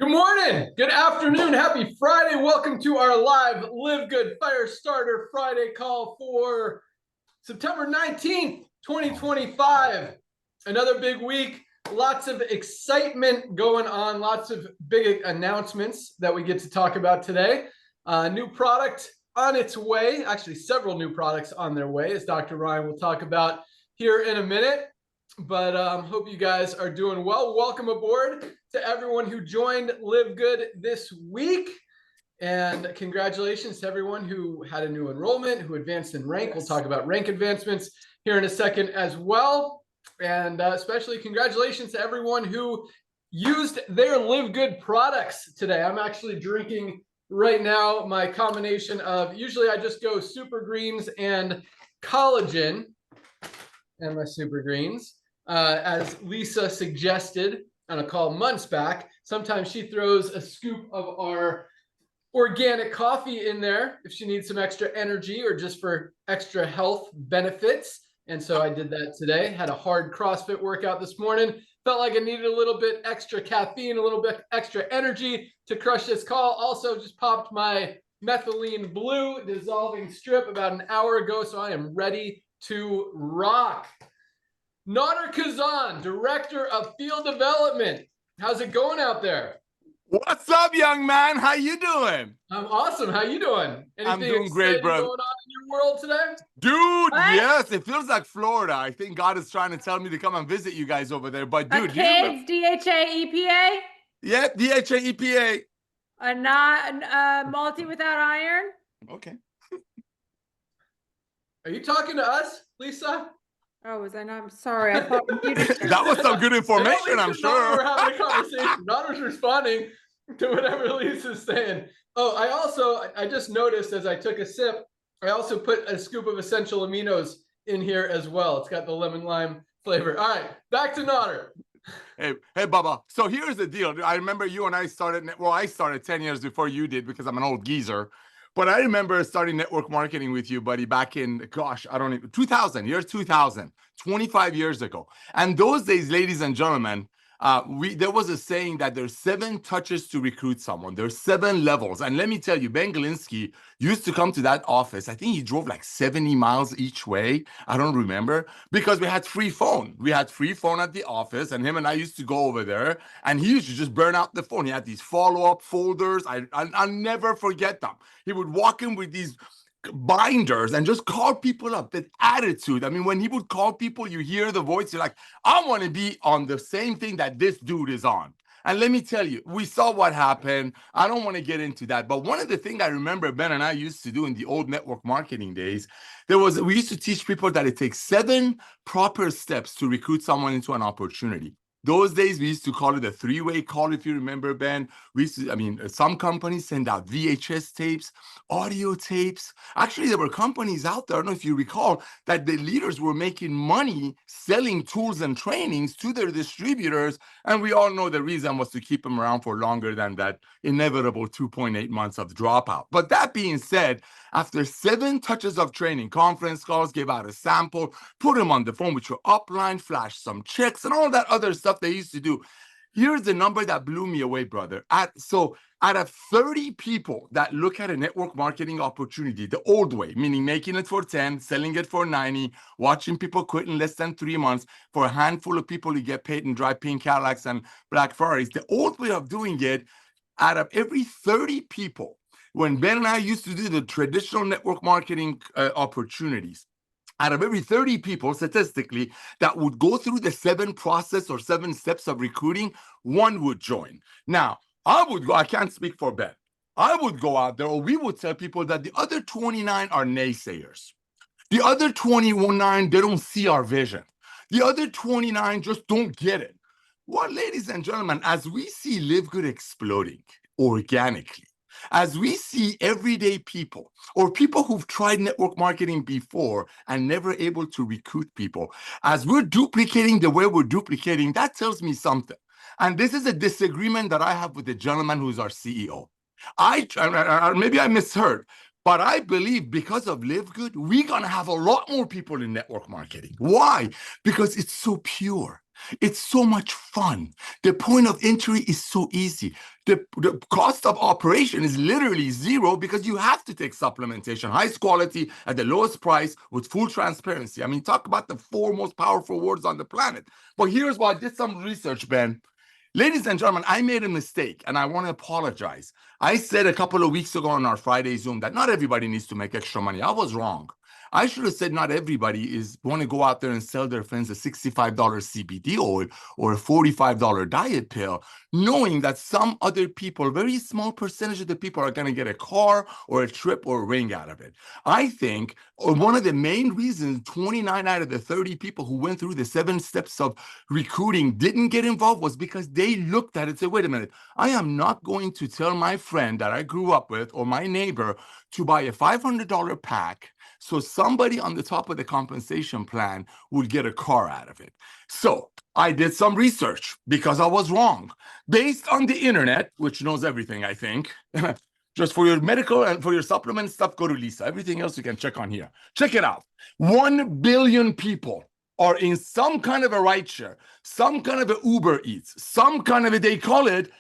Good morning, good afternoon, happy Friday. Welcome to our live LiveGood Firestarter Friday call for September 19th, 2025. Another big week, lots of excitement going on, lots of big announcements that we get to talk about today. New product on its way, actually several new products on their way, as Dr. Ryan will talk about here in a minute. But hope you guys are doing well. Welcome aboard to everyone who joined LiveGood this week. And congratulations to everyone who had a new enrollment, who advanced in rank. We'll talk about rank advancements here in a second as well. And especially congratulations to everyone who used their LiveGood products today. I'm actually drinking right now my combination of, usually I just go Super Greens and collagen and my Super Greens. As Lisa suggested on a call months back, sometimes she throws a scoop of our organic coffee in there if she needs some extra energy or just for extra health benefits. And so I did that today. Had a hard CrossFit workout this morning. Felt like I needed a little bit extra caffeine, a little bit extra energy to crush this call. Also just popped my methylene blue dissolving strip about an hour ago, so I am ready to rock. Nader Kazan, Director of Field Development. How's it going out there? What's up, young man? How you doing? I'm awesome. How you doing? Anything I'm doing great, bro. going on in your world today? Dude, yes, it feels like Florida. I think God is trying to tell me to come and visit you guys over there. But dude, kids, DHA, EPA? Yeah, DHA, EPA. A not multi without iron? Okay. Are you talking to us, Lisa? Oh, was I not? I'm sorry. I thought you That was some good information, I'm sure. We're having a conversation. Nader's responding to whatever Lisa's saying. Oh, I just noticed as I took a sip, I also put a scoop of essential aminos in here as well. It's got the lemon lime flavor. All right, back to Nader. Hey, Bubba. So here's the deal. I remember you and I started, well, I started 10 years before you did because I'm an old geezer. But I remember starting network marketing with you, buddy, back in, gosh, I don't even, 2000, year 2000, 25 years ago. And those days, ladies and gentlemen, there was a saying that there's 7 touches to recruit someone. There's 7 levels. And let me tell you, Ben Galinsky used to come to that office. I think he drove like 70 miles each way. I don't remember, because we had free phone. We had free phone at the office, and him and I used to go over there, and he used to just burn out the phone. He had these follow-up folders. I'll never forget them. He would walk in with these binders and just call people up. That attitude. I mean, when he would call people, you hear the voice, you're like, I want to be on the same thing that this dude is on. And let me tell you, we saw what happened. I don't want to get into that. But one of the things I remember Ben and I used to do in the old network marketing days, we used to teach people that it takes 7 proper steps to recruit someone into an opportunity. Those days, we used to call it a 3-way call, if you remember, Ben. Some companies send out VHS tapes, audio tapes. Actually, there were companies out there, I don't know if you recall, that the leaders were making money selling tools and trainings to their distributors. And we all know the reason was to keep them around for longer than that inevitable 2.8 months of dropout. But that being said, after 7 touches of training, conference calls, gave out a sample, put them on the phone with your upline, flash some checks, and all that other stuff they used to do. Here's the number that blew me away, brother. Out of 30 people that look at a network marketing opportunity the old way, meaning making it for 10, selling it for 90, watching people quit in less than 3 months, for a handful of people who get paid and drive pink Cadillacs and black Ferraris, the old way of doing it, out of every 30 people, when Ben and I used to do the traditional network marketing opportunities, out of every 30 people, statistically, that would go through the 7 process or 7 steps of recruiting, 1 would join. Now, I can't speak for Ben. I would go out there, or we would tell people that the other 29 are naysayers. The other 29, they don't see our vision. The other 29 just don't get it. Well, ladies and gentlemen, as we see LiveGood exploding organically, as we see everyday people or people who've tried network marketing before and never able to recruit people, as we're duplicating the way we're duplicating, that tells me something. And this is a disagreement that I have with the gentleman who's our CEO. Maybe I misheard, but I believe because of LiveGood, we're going to have a lot more people in network marketing. Why? Because it's so pure. It's so much fun. The point of entry is so easy. The cost of operation is literally zero because you have to take supplementation, highest quality at the lowest price with full transparency. I mean, talk about the four most powerful words on the planet. But here's why I did some research, Ben. Ladies and gentlemen, I made a mistake and I want to apologize. I said a couple of weeks ago on our Friday Zoom that not everybody needs to make extra money. I was wrong. I should have said not everybody is want to go out there and sell their friends a $65 CBD oil or a $45 diet pill, knowing that some other people, a very small percentage of the people are going to get a car or a trip or a ring out of it. I think one of the main reasons 29 out of the 30 people who went through the 7 steps of recruiting didn't get involved was because they looked at it and said, wait a minute, I am not going to tell my friend that I grew up with or my neighbor to buy a $500 pack so somebody on the top of the compensation plan would get a car out of it. So I did some research because I was wrong. Based on the internet, which knows everything, I think. Just for your medical and for your supplement stuff, go to Lisa. Everything else you can check on here. Check it out. 1 billion people are in some kind of a rideshare, some kind of a Uber Eats, some kind of a, they call it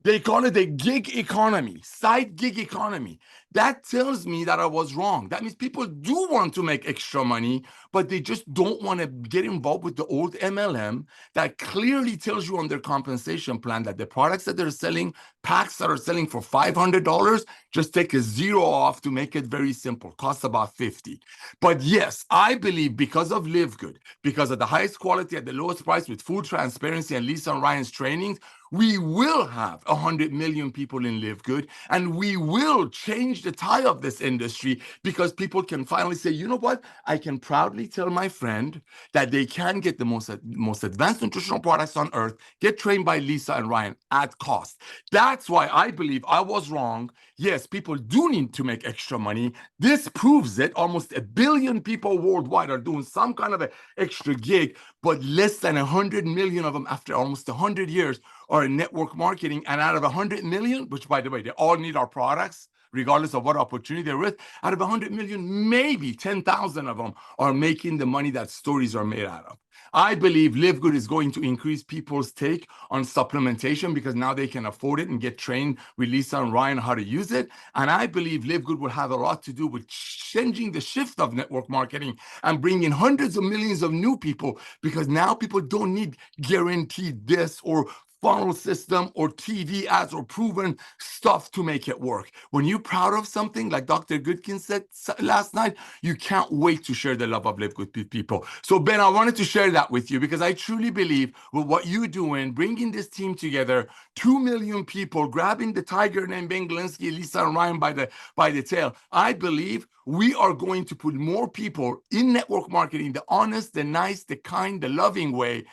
a gig economy, side gig economy. That tells me that I was wrong. That means people do want to make extra money, but they just don't want to get involved with the old MLM that clearly tells you on their compensation plan that the products that they're selling, packs that are selling for $500, just take a zero off to make it very simple. Costs about $50. But yes, I believe because of LiveGood, because of the highest quality at the lowest price with full transparency and Lisa and Ryan's trainings, we will have 100 million people in LiveGood, and we will change the tide of this industry because people can finally say, you know what? I can proudly tell my friend that they can get the most advanced nutritional products on earth, get trained by Lisa and Ryan at cost. That's why I believe I was wrong. Yes, people do need to make extra money. This proves it. Almost 1 billion people worldwide are doing some kind of an extra gig, but less than 100 million of them after almost 100 years are in network marketing. And out of 100 million, which by the way, they all need our products, regardless of what opportunity they're with, out of 100 million, maybe 10,000 of them are making the money that stories are made out of. I believe LiveGood is going to increase people's take on supplementation because now they can afford it and get trained with Lisa and Ryan how to use it. And I believe LiveGood will have a lot to do with changing the shift of network marketing and bringing hundreds of millions of new people, because now people don't need guaranteed this or funnel system or TV ads or proven stuff to make it work. When you're proud of something, like Dr. Goodkin said last night, you can't wait to share the love of LiveGood with people. So Ben, I wanted to share that with you because I truly believe with what you're doing, bringing this team together, 2 million people, grabbing the tiger named Ben Glinsky, Lisa and Ryan by the tail. I believe we are going to put more people in network marketing, the honest, the nice, the kind, the loving way,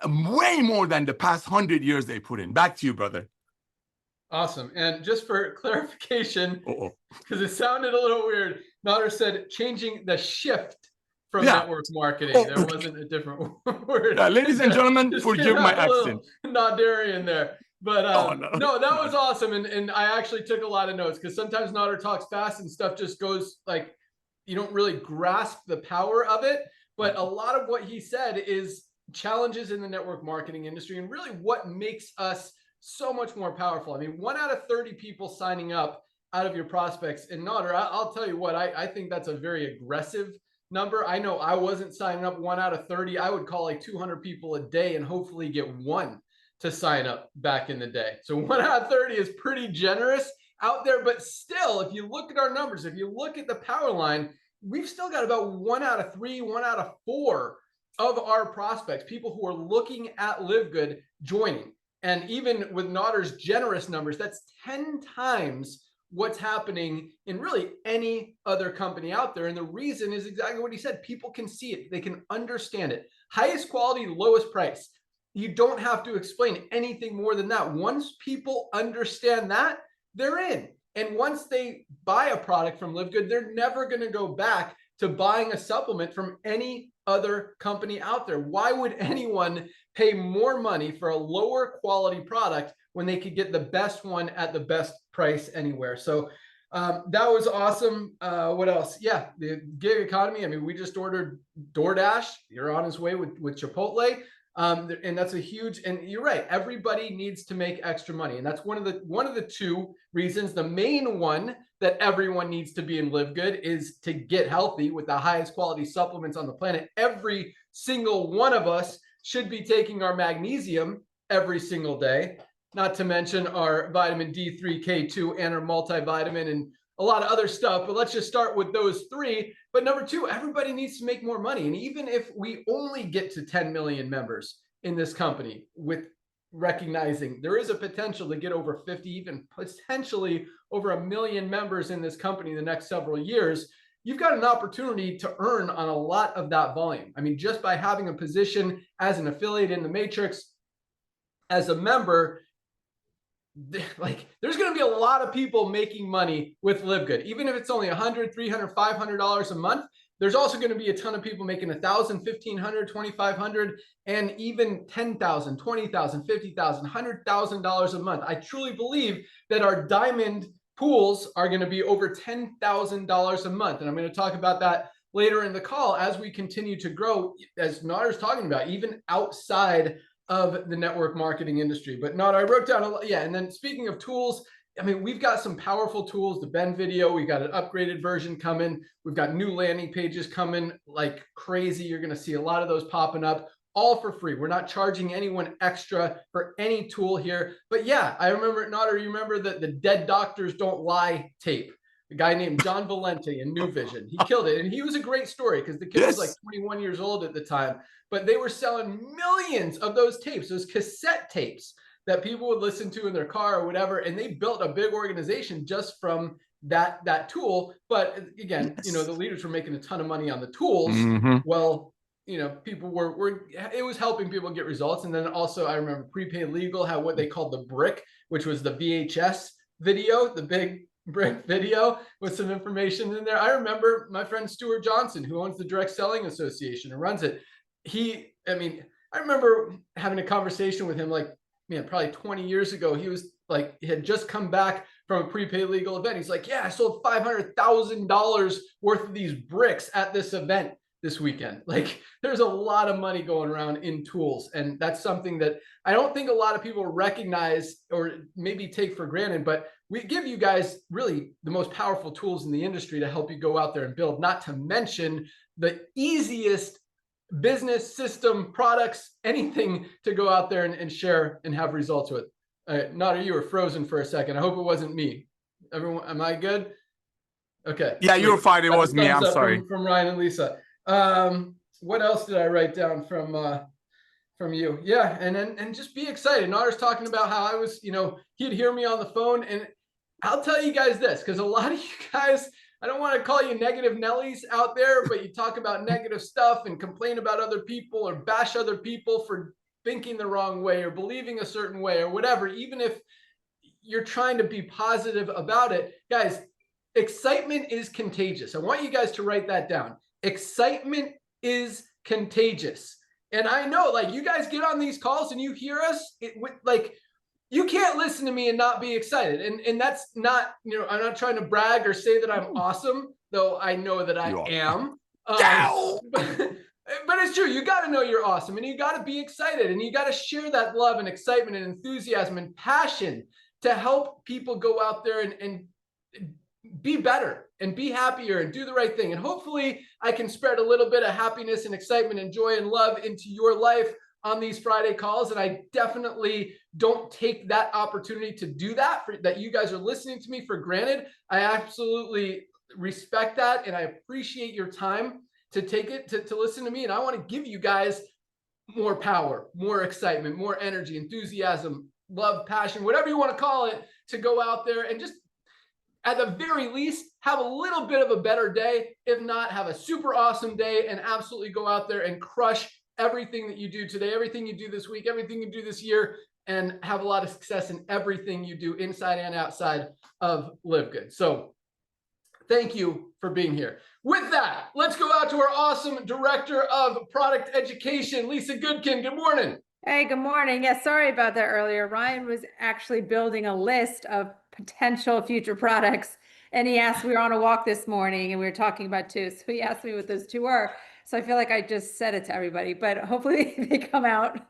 way more than the past 100 years they put in. Back to you, brother. Awesome. And just for clarification, because it sounded a little weird, Nader said changing the shift from network marketing. There wasn't a different word. Ladies and gentlemen, forgive my accent. Nadarian there. But no, that was awesome. And I actually took a lot of notes because sometimes Nader talks fast and stuff just goes like, you don't really grasp the power of it. But a lot of what he said is challenges in the network marketing industry and really what makes us so much more powerful. I mean, 1 out of 30 people signing up out of your prospects. And Nader, I'll tell you what, I think that's a very aggressive number. I know I wasn't signing up 1 out of 30. I would call like 200 people a day and hopefully get 1 to sign up back in the day. So 1 out of 30 is pretty generous out there. But still, if you look at our numbers, if you look at the power line, we've still got about 1 out of 3, 1 out of 4 of our prospects, people who are looking at LiveGood joining. And even with Nader's generous numbers, that's 10 times what's happening in really any other company out there. And the reason is exactly what he said. People can see it. They can understand it. Highest quality, lowest price. You don't have to explain anything more than that. Once people understand that, they're in. And once they buy a product from LiveGood, they're never going to go back to buying a supplement from any other company out there. Why would anyone pay more money for a lower quality product when they could get the best one at the best price anywhere? So that was awesome. What else? Yeah, the gig economy. I mean, we just ordered DoorDash. You're on his way with Chipotle. And that's a huge, and you're right, everybody needs to make extra money. And that's one of the two reasons. The main one that everyone needs to be in LiveGood is to get healthy with the highest quality supplements on the planet. Every single one of us should be taking our magnesium every single day, not to mention our vitamin D3, K2, and our multivitamin and a lot of other stuff. But let's just start with those three. But number two, everybody needs to make more money. And even if we only get to 10 million members in this company, with recognizing there is a potential to get over 50, even potentially over 1 million members in this company in the next several years, you've got an opportunity to earn on a lot of that volume. I mean, just by having a position as an affiliate in the Matrix, as a member, like there's going to be a lot of people making money with LiveGood, even if it's only $100, $300, $500 a month. There's also going to be a ton of people making $1,000, $1,500, $2,500, and even $10,000, $20,000, $50,000, $100,000 a month. I truly believe that our diamond pools are going to be over $10,000 a month, and I'm going to talk about that later in the call as we continue to grow, as Nader's talking about, even outside of the network marketing industry. But Nader, I wrote down a lot. Yeah. And then speaking of tools, I mean, we've got some powerful tools, the Ben video, we've got an upgraded version coming. We've got new landing pages coming like crazy. You're going to see a lot of those popping up, all for free. We're not charging anyone extra for any tool here. But yeah, I remember, Nader, you remember the Dead Doctors Don't Lie tape? A guy named John Valente in New Vision. He killed it. And he was a great story because the kid was like 21 years old at the time. But they were selling millions of those tapes, those cassette tapes that people would listen to in their car or whatever. And they built a big organization just from that tool. But again, you know, the leaders were making a ton of money on the tools. Well, you know, people were it was helping people get results. And then also I remember Prepaid Legal had what they called the brick, which was the VHS video, the big brick video with some information in there. I remember my friend Stuart Johnson, who owns the Direct Selling Association and runs it. I remember having a conversation with him, like, man, probably 20 years ago. He was like, he had just come back from a Prepaid Legal event. He's like, yeah, I sold $500,000 worth of these bricks at this event this weekend. Like, there's a lot of money going around in tools. And that's something that I don't think a lot of people recognize or maybe take for granted, but we give you guys really the most powerful tools in the industry to help you go out there and build, not to mention the easiest business system, products, anything to go out there and share and have results with. Nader, you were frozen for a second. I hope it wasn't me. Everyone, am I good? Okay. Yeah, you were fine. It was me. I'm sorry. From Ryan and Lisa. What else did I write down from you? Yeah, and just be excited. Nader's talking about how I was, you know, he'd hear me on the phone, and I'll tell you guys this, because a lot of you guys, I don't want to call you negative Nellies out there, but you talk about negative stuff and complain about other people or bash other people for thinking the wrong way or believing a certain way or whatever. Even if you're trying to be positive about it, guys, excitement is contagious. I want you guys to write that down. Excitement is contagious. And I know, like, you guys get on these calls and you hear us, like, you can't listen to me and not be excited. And that's not, you know, I'm not trying to brag or say that I'm awesome, though I know that I am. But it's true. You got to know you're awesome, and you got to be excited, and you got to share that love and excitement and enthusiasm and passion to help people go out there and be better and be happier and do the right thing. And hopefully I can spread a little bit of happiness and excitement and joy and love into your life on these Friday calls. And I definitely don't take that opportunity to do that, that you guys are listening to me, for granted. I absolutely respect that. And I appreciate your time to take it to listen to me. And I want to give you guys more power, more excitement, more energy, enthusiasm, love, passion, whatever you want to call it, to go out there and just, at the very least, have a little bit of a better day. If not, have a super awesome day and absolutely go out there and crush everything that you do today, everything you do this week, everything you do this year, and have a lot of success in everything you do inside and outside of LiveGood. So thank you for being here. With that, let's go out to our awesome Director of Product Education, Lisa Goodkin. Good morning. Hey, good morning. Yeah, sorry about that earlier. Ryan was actually building a list of potential future products, and he asked, we were on a walk this morning and we were talking about two. So he asked me what those two were. So I feel like I just said it to everybody, but hopefully they come out.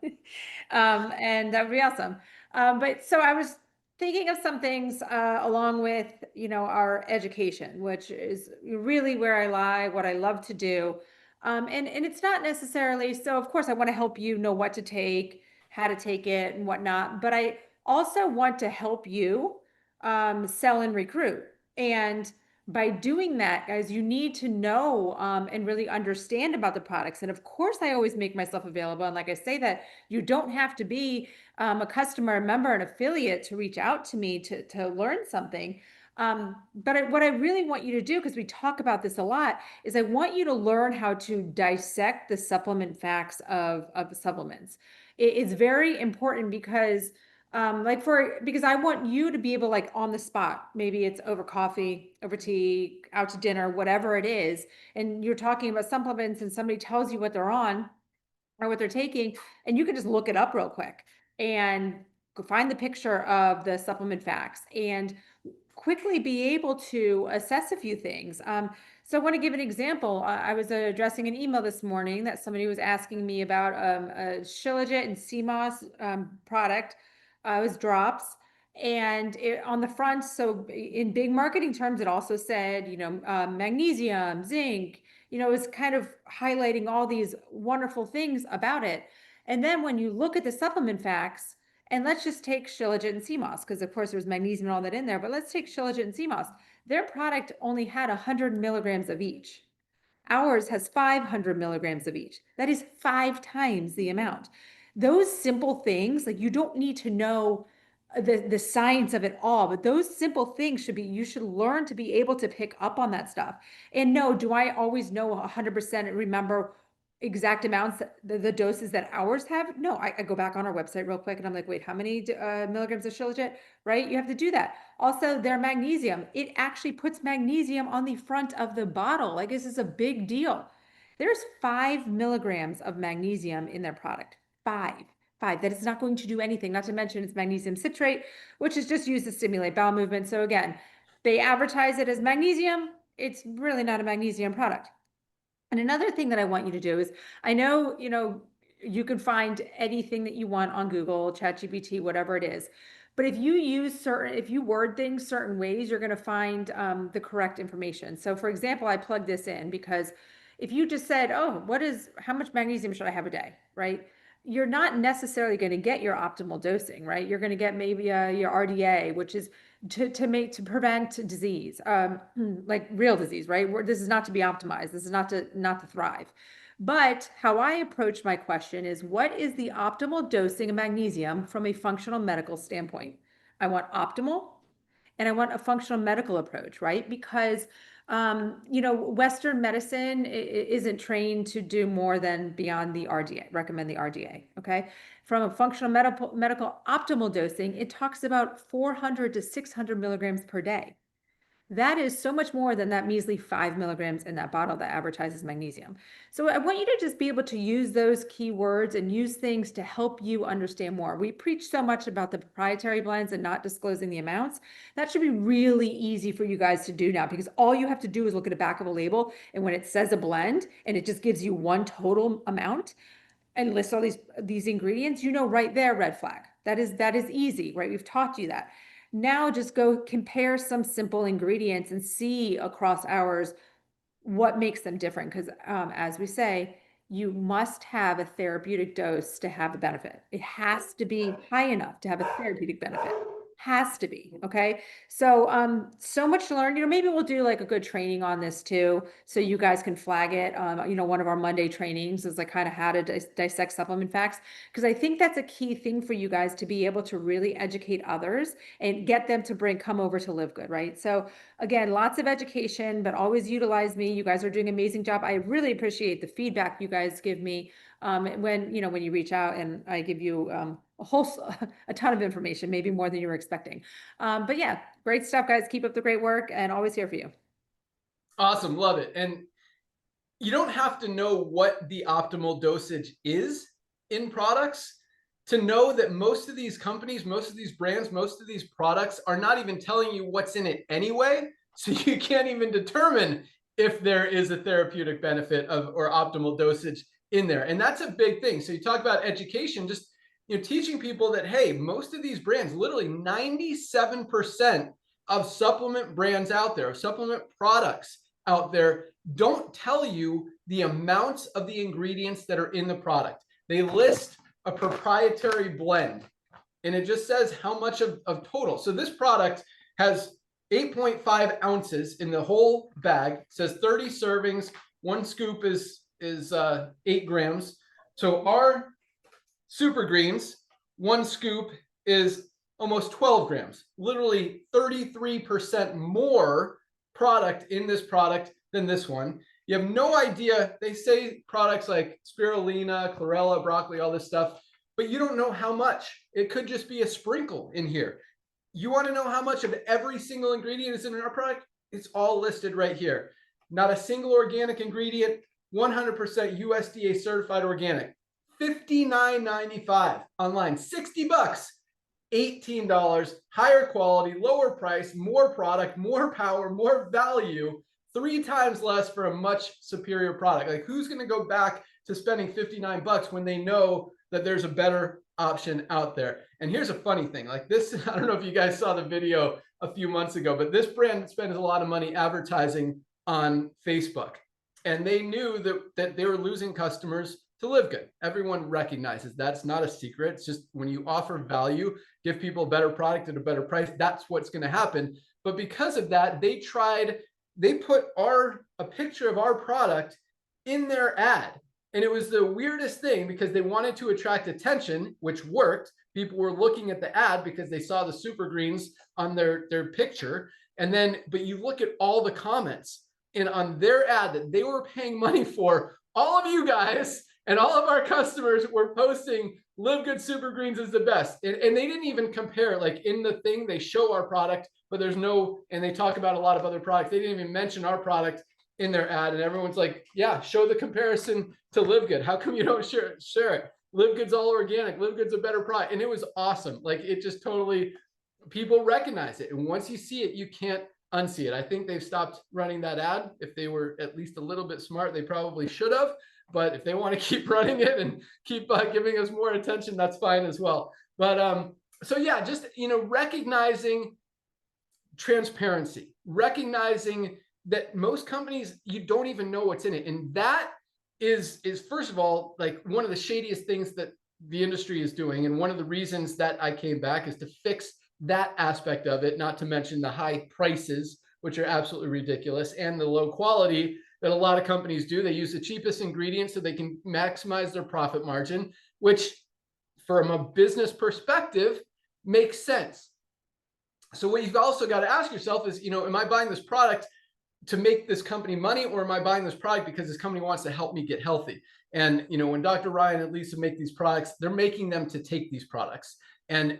And that would be awesome. But so I was thinking of some things along with, our education, which is really where I lie, what I love to do. And it's not necessarily, so of course I want to help you know what to take, how to take it and whatnot, but I also want to help you sell and recruit. And by doing that, guys, you need to know and really understand about the products. And of course, I always make myself available. And like I say that you don't have to be a customer, a member, an affiliate to reach out to me to learn something. But what I really want you to do, because we talk about this a lot, is I want you to learn how to dissect the supplement facts of supplements. It's very important because because I want you to be able, like, on the spot, maybe it's over coffee, over tea, out to dinner, whatever it is, and you're talking about supplements and somebody tells you what they're on or what they're taking, and you can just look it up real quick and go find the picture of the supplement facts and quickly be able to assess a few things. So I want to give an example. I was addressing an email this morning that somebody was asking me about a Shilajit and CMOS product. It was drops. And on the front, so in big marketing terms, it also said, magnesium, zinc, it was kind of highlighting all these wonderful things about it. And then when you look at the supplement facts, and let's just take Shilajit and CMOS, because of course there's magnesium and all that in there, but let's take Shilajit and CMOS. Their product only had 100 milligrams of each. Ours has 500 milligrams of each. That is 5 times the amount. Those simple things, like, you don't need to know the science of it all, but those simple things you should learn to be able to pick up on that stuff. And no, do I always know 100% and remember exact amounts, the doses that ours have? No, I go back on our website real quick and I'm like, wait, how many milligrams of Shilajit, right? You have to do that. Also, their magnesium, it actually puts magnesium on the front of the bottle. Like, this is a big deal. There's 5 milligrams of magnesium in their product. 5. That is not going to do anything, not to mention it's magnesium citrate, which is just used to stimulate bowel movement. So again, they advertise it as magnesium. It's really not a magnesium product. And another thing that I want you to do is, I know, you can find anything that you want on Google, ChatGPT, whatever it is. But if you word things certain ways, you're going to find the correct information. So for example, I plugged this in because if you just said, oh, how much magnesium should I have a day, right? You're not necessarily going to get your optimal dosing, right? You're going to get maybe your RDA, which is to prevent disease, like real disease, right? This is not to be optimized. This is not to thrive. But how I approach my question is, what is the optimal dosing of magnesium from a functional medical standpoint? I want optimal, and I want a functional medical approach, right? Because Western medicine isn't trained to do more than beyond the RDA, recommend the RDA, okay? From a functional medical optimal dosing, it talks about 400 to 600 milligrams per day. That is so much more than that measly 5 milligrams in that bottle that advertises magnesium. So I want you to just be able to use those keywords and use things to help you understand more. We preach so much about the proprietary blends and not disclosing the amounts. That should be really easy for you guys to do now, because all you have to do is look at the back of a label, and when it says a blend and it just gives you one total amount and lists all these ingredients, right there, red flag. That is easy, right? We've taught you that. Now just go compare some simple ingredients and see across hours what makes them different. Because as we say, you must have a therapeutic dose to have a benefit. It has to be high enough to have a therapeutic benefit. Has to be, okay? So so much to learn. Maybe we'll do like a good training on this too, so you guys can flag it. One of our Monday trainings is like kind of how to dissect supplement facts, because I think that's a key thing for you guys to be able to really educate others and get them to come over to LiveGood, right? So again, lots of education, but always utilize me. You guys are doing an amazing job. I really appreciate the feedback you guys give me when you reach out, and I give you a ton of information, maybe more than you were expecting. But yeah, great stuff, guys. Keep up the great work, and always here for you. Awesome. Love it. And you don't have to know what the optimal dosage is in products to know that most of these companies, most of these brands, most of these products are not even telling you what's in it anyway. So you can't even determine if there is a therapeutic benefit of or optimal dosage in there. And that's a big thing. So you talk about education, just teaching people that, hey, most of these brands, literally 97% of supplement brands out there, of supplement products out there, don't tell you the amounts of the ingredients that are in the product. They list a proprietary blend and it just says how much of total. So this product has 8.5 ounces in the whole bag. It says 30 servings. One scoop is 8 grams. So our Super Greens, one scoop is almost 12 grams, literally 33% more product in this product than this one. You have no idea. They say products like spirulina, chlorella, broccoli, all this stuff, but you don't know how much. It could just be a sprinkle in here. You want to know how much of every single ingredient is in our product? It's all listed right here. Not a single organic ingredient, 100% USDA certified organic. $59.95 online, $60, $18, higher quality, lower price, more product, more power, more value, 3 times less for a much superior product. Like, who's going to go back to spending $59 when they know that there's a better option out there? And here's a funny thing, like this, I don't know if you guys saw the video a few months ago, but this brand spends a lot of money advertising on Facebook, and they knew that they were losing customers to LiveGood. Everyone recognizes that's not a secret. It's just when you offer value, give people a better product at a better price, that's what's going to happen. But because of that, they put a picture of our product in their ad. And it was the weirdest thing because they wanted to attract attention, which worked. People were looking at the ad because they saw the Super Greens on their picture. And then, but you look at all the comments, and on their ad that they were paying money for, all of you guys and all of our customers were posting LiveGood Super Greens is the best. And they didn't even compare, like in the thing, they show our product, but there's no, and they talk about a lot of other products. They didn't even mention our product in their ad. And everyone's like, yeah, show the comparison to LiveGood. How come you don't share it? LiveGood's all organic. LiveGood's a better product. And it was awesome. Like, it just totally, people recognize it. And once you see it, you can't unsee it. I think they've stopped running that ad. If they were at least a little bit smart, they probably should have. But if they want to keep running it and keep giving us more attention, that's fine as well. But so yeah, just, recognizing transparency, recognizing that most companies, you don't even know what's in it. And that is first of all, like one of the shadiest things that the industry is doing. And one of the reasons that I came back is to fix that aspect of it, not to mention the high prices, which are absolutely ridiculous, and the low quality that a lot of companies do. They use the cheapest ingredients so they can maximize their profit margin, which from a business perspective makes sense. So what you've also got to ask yourself is, am I buying this product to make this company money, or am I buying this product because this company wants to help me get healthy? And, when Dr. Ryan and Lisa make these products, they're making them to take these products. And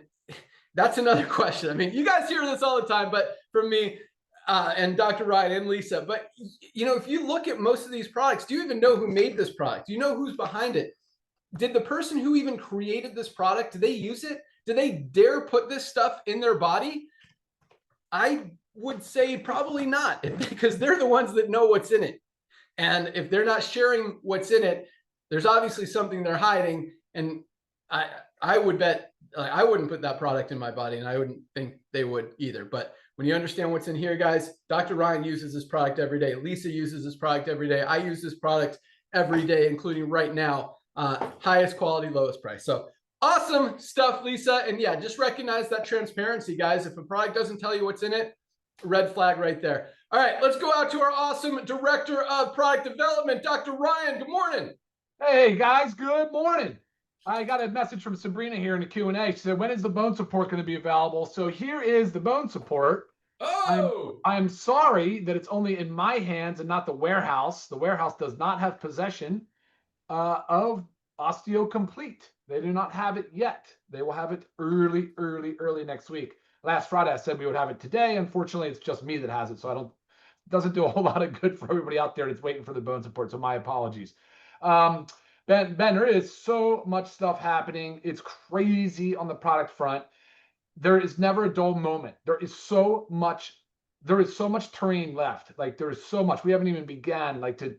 that's another question. I mean, you guys hear this all the time, but from me, and Dr. Ryan and Lisa, but if you look at most of these products, do you even know who made this product? Do you know who's behind it? Did the person who even created this product, do they use it? Do they dare put this stuff in their body? I would say probably not, because they're the ones that know what's in it. And if they're not sharing what's in it, there's obviously something they're hiding. And I would bet I wouldn't put that product in my body, and I wouldn't think they would either. But when you understand what's in here, guys, Dr. Ryan uses this product every day. Lisa uses this product every day. I use this product every day, including right now, highest quality, lowest price. So awesome stuff, Lisa. And yeah, just recognize that transparency, guys. If a product doesn't tell you what's in it, red flag right there. All right, let's go out to our awesome director of product development, Dr. Ryan. Good morning. Hey guys, good morning. I got a message from Sabrina here in the Q&A. She said, when is the bone support going to be available? So here is the bone support. Oh, I'm sorry that it's only in my hands and not the warehouse. The warehouse does not have possession of Osteo Complete. They do not have it yet. They will have it early next week. Last Friday, I said we would have it today. Unfortunately, it's just me that has it, so it doesn't do a whole lot of good for everybody out there that's waiting for the bone support. So my apologies. Ben, there is so much stuff happening. It's crazy on the product front. There is never a dull moment. There is so much there is so much terrain left. Like there is so much. We haven't even began like to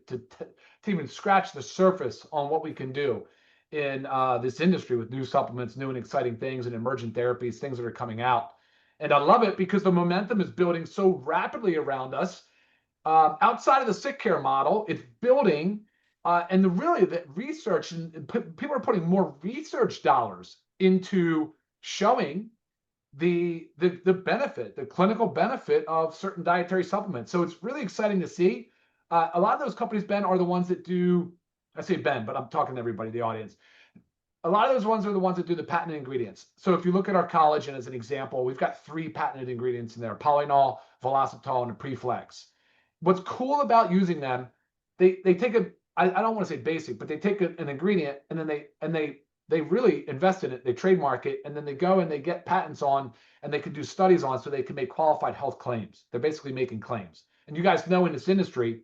even scratch the surface on what we can do in this industry with new supplements, new and exciting things, and emergent therapies, things that are coming out. And I love it because the momentum is building so rapidly around us. Outside of the sick care model, it's building, and the research and people are putting more research dollars into showing the benefit, the clinical benefit of certain dietary supplements. So it's really exciting to see. A lot of those companies, Ben, are the ones that do. I say Ben, but I'm talking to everybody, the audience. A lot of those ones are the ones that do the patented ingredients. So if you look at our collagen as an example, we've got 3 patented ingredients in there: polynol, velocitol, and a preflex. What's cool about using them, they take I don't want to say basic, but they take an ingredient and then they really invest in it, they trademark it, and then they go and they get patents on, and they can do studies on, so they can make qualified health claims. They're basically making claims. And you guys know in this industry,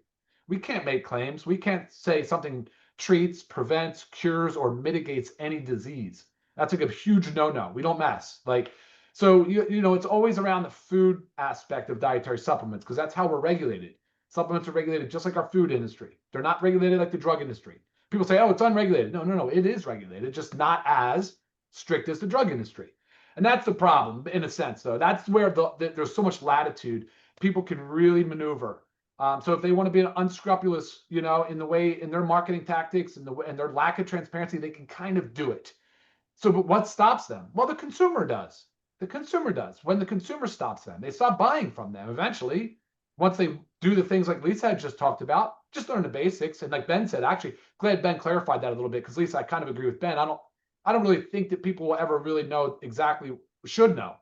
we can't make claims. We can't say something treats, prevents, cures, or mitigates any disease. That's like a huge no-no. We don't mess. Like, so you know, it's always around the food aspect of dietary supplements, because that's how we're regulated. Supplements are regulated just like our food industry. They're not regulated like the drug industry. People say, oh, it's unregulated. No, it is regulated, just not as strict as the drug industry. And that's the problem, in a sense, though. That's where there's so much latitude. People can really maneuver. So if they want to be unscrupulous, you know, in their marketing tactics and their lack of transparency, they can kind of do it. So, but what stops them? Well, the consumer does. The consumer does. When the consumer stops them, they stop buying from them eventually. Once they do the things like Lisa had just talked about, just learn the basics. And like Ben said, actually, glad Ben clarified that a little bit, because Lisa, I kind of agree with Ben. I don't really think that people will ever really know exactly, should know,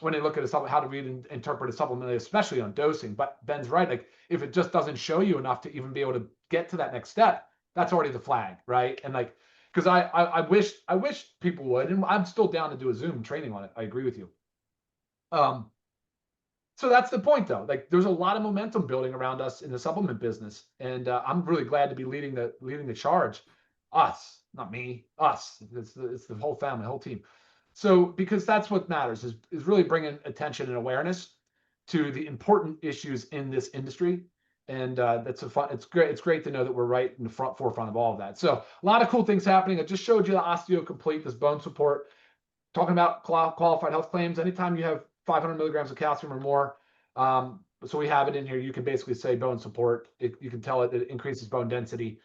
when they look at a supplement, how to read and interpret a supplement, especially on dosing. But Ben's right. Like if it just doesn't show you enough to even be able to get to that next step, that's already the flag, right? And like, because I wish people would, and I'm still down to do a Zoom training on it. I agree with you. So that's the point, though. Like, there's a lot of momentum building around us in the supplement business, and I'm really glad to be leading the charge. Us, not me. Us. It's the whole family, the whole team. So because that's what matters is really bringing attention and awareness to the important issues in this industry, and that's it's great. It's great to know that we're right in the forefront of all of that. So a lot of cool things happening. I just showed you the Osteo Complete, this bone support. Talking about qualified health claims, anytime you have 500 milligrams of calcium or more, so we have it in here. You can basically say bone support. You can tell it increases bone density,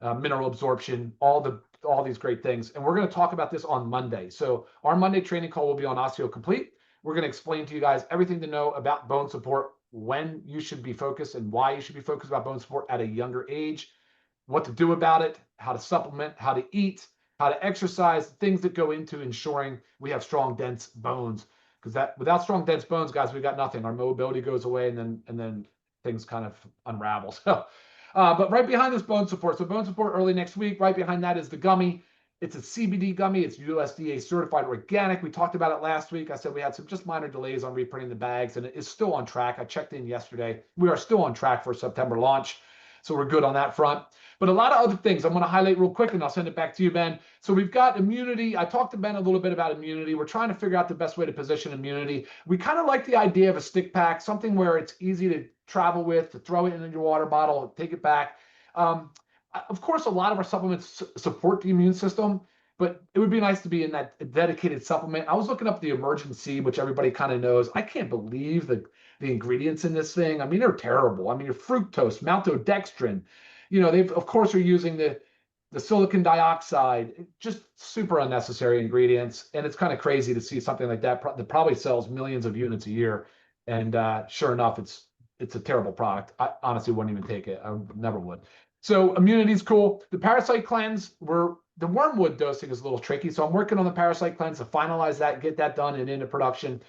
mineral absorption, all these great things. And we're going to talk about this on Monday. So our Monday training call will be on Osteo Complete. We're going to explain to you guys everything to know about bone support, when you should be focused and why you should be focused about bone support at a younger age, what to do about it, how to supplement, how to eat, how to exercise, things that go into ensuring we have strong, dense bones. Because without strong, dense bones, guys, we got nothing. Our mobility goes away, and then things kind of unravel. So, but right behind this bone support, so bone support early next week. Right behind that is the gummy. It's a CBD gummy. It's USDA certified organic. We talked about it last week. I said we had some just minor delays on reprinting the bags, and it is still on track. I checked in yesterday. We are still on track for a September launch. So we're good on that front. But a lot of other things I'm going to highlight real quick, and I'll send it back to you, Ben. So we've got immunity. I talked to Ben a little bit about immunity. We're trying to figure out the best way to position immunity. We kind of like the idea of a stick pack, something where it's easy to travel with, to throw it in your water bottle, take it back. Of course, a lot of our supplements support the immune system, but it would be nice to be in that dedicated supplement. I was looking up the Emergen-C, which everybody kind of knows. I can't believe the ingredients in this thing. I mean, they're terrible. I mean, your fructose, maltodextrin, you know, they of course are using the silicon dioxide, just super unnecessary ingredients. And it's kind of crazy to see something like that that probably sells millions of units a year. And sure enough, it's a terrible product. I honestly wouldn't even take it. I never would. So immunity is cool. The parasite cleanse, the wormwood dosing is a little tricky. So I'm working on the parasite cleanse to finalize that, get that done and into production.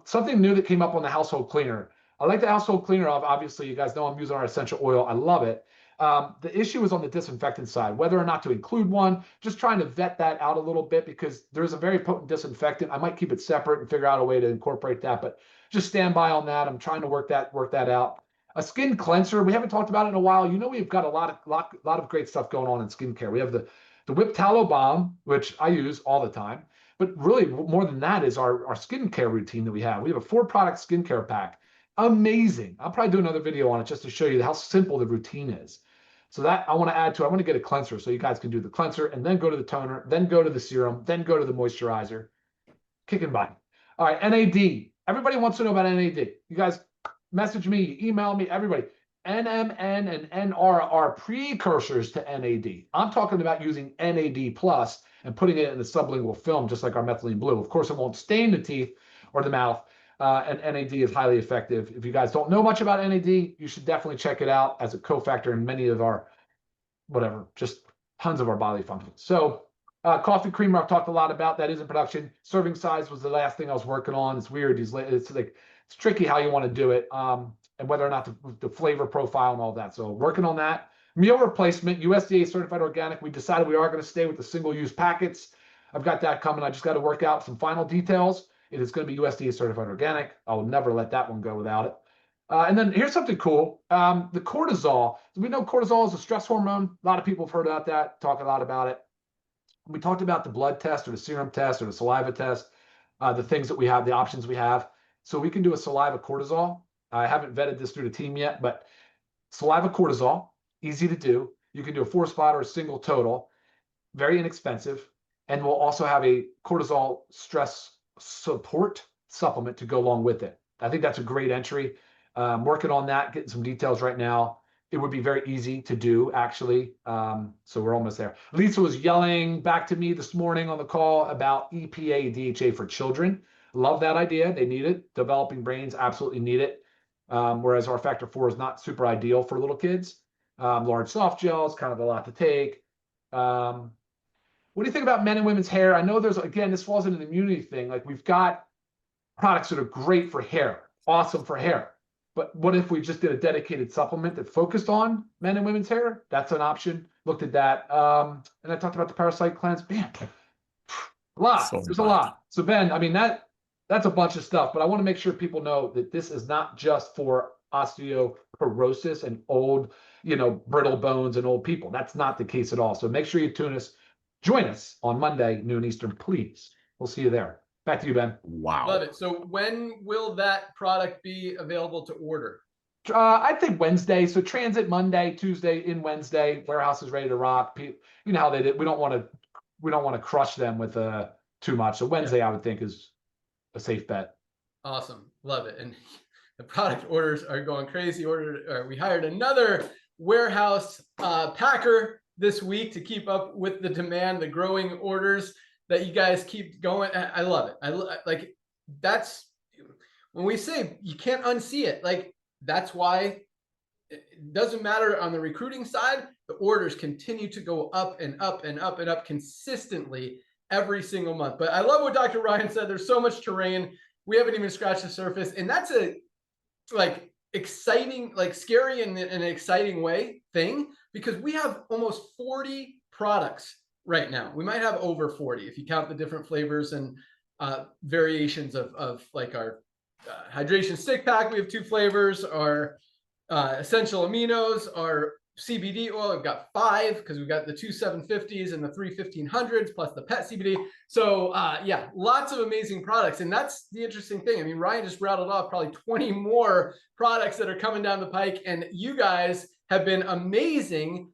Something new that came up on the household cleaner. I like the household cleaner. Obviously, you guys know I'm using our essential oil. I love it. The issue is on the disinfectant side, whether or not to include one, just trying to vet that out a little bit, because there's a very potent disinfectant. I might keep it separate and figure out a way to incorporate that, but just stand by on that. I'm trying to work that out. A skin cleanser, we haven't talked about it in a while. You know, we've got a lot of great stuff going on in skincare. We have the Whip Tallow Balm, which I use all the time. But really, more than that is our skincare routine that we have. We have a 4-product skincare pack. Amazing. I'll probably do another video on it just to show you how simple the routine is. So that I want to add to, I want to get a cleanser so you guys can do the cleanser and then go to the toner, then go to the serum, then go to the moisturizer. Kicking butt. All right, NAD. Everybody wants to know about NAD. You guys message me, email me, everybody. NMN and NR are precursors to NAD. I'm talking about using NAD plus and putting it in the sublingual film, just like our methylene blue. Of course, it won't stain the teeth or the mouth. And NAD is highly effective. If you guys don't know much about NAD, you should definitely check it out as a cofactor in many of our, just tons of our bodily functions. So coffee creamer, I've talked a lot about. That is in production. Serving size was the last thing I was working on. It's weird. It's tricky how you want to do it, and whether or not the flavor profile and all that. So working on that. Meal replacement, USDA certified organic. We decided we are going to stay with the single-use packets. I've got that coming. I just got to work out some final details. It is going to be USDA certified organic. I will never let that one go without it. And then here's something cool. The cortisol. We know cortisol is a stress hormone. A lot of people have heard about that, talk a lot about it. We talked about the blood test or the serum test or the saliva test, the things that we have, the options we have. So we can do a saliva cortisol. I haven't vetted this through the team yet, but saliva cortisol, easy to do. You can do a 4-spot or a single total, very inexpensive. And we'll also have a cortisol stress support supplement to go along with it. I think that's a great entry. Working on that, getting some details right now. It would be very easy to do, actually. So we're almost there. Lisa was yelling back to me this morning on the call about EPA DHA for children. Love that idea. They need it. Developing brains absolutely need it. Whereas our factor 4 is not super ideal for little kids. Large soft gels, kind of a lot to take. What do you think about men and women's hair? I know there's, again, this falls into the immunity thing. Like, we've got products that are great for hair, awesome for hair. But what if we just did a dedicated supplement that focused on men and women's hair? That's an option. Looked at that. And I talked about the parasite cleanse. Man, a lot. There's a lot. So Ben, I mean, that's a bunch of stuff, but I want to make sure people know that this is not just for osteoporosis and old, brittle bones and old people. That's not the case at all. So make sure you join us on Monday, noon Eastern, please. We'll see you there. Back to you, Ben. Wow. Love it. So when will that product be available to order? I think Wednesday. So transit Monday, Tuesday, in Wednesday. Warehouse is ready to rock. You know how they did. We don't want to crush them with too much. So Wednesday, yeah, I would think is a safe bet. Awesome. Love it. And the product orders are going crazy. We hired another warehouse packer this week to keep up with the demand, the growing orders that you guys keep going. I love it. That's when we say you can't unsee it. Like, that's why it doesn't matter on the recruiting side. The orders continue to go up and up and up and up consistently every single month. But I love what Dr. Ryan said. There's so much terrain. We haven't even scratched the surface. And that's a exciting, scary in an exciting way thing, because we have almost 40 products right now. We might have over 40 if you count the different flavors and variations of our hydration stick pack. We have 2 flavors. Our essential aminos, our CBD oil, we've got 5 because we've got the 2 750s and the 3 1500s plus the pet CBD. So yeah, lots of amazing products. And that's the interesting thing. I mean, Ryan just rattled off probably 20 more products that are coming down the pike, and you guys have been amazing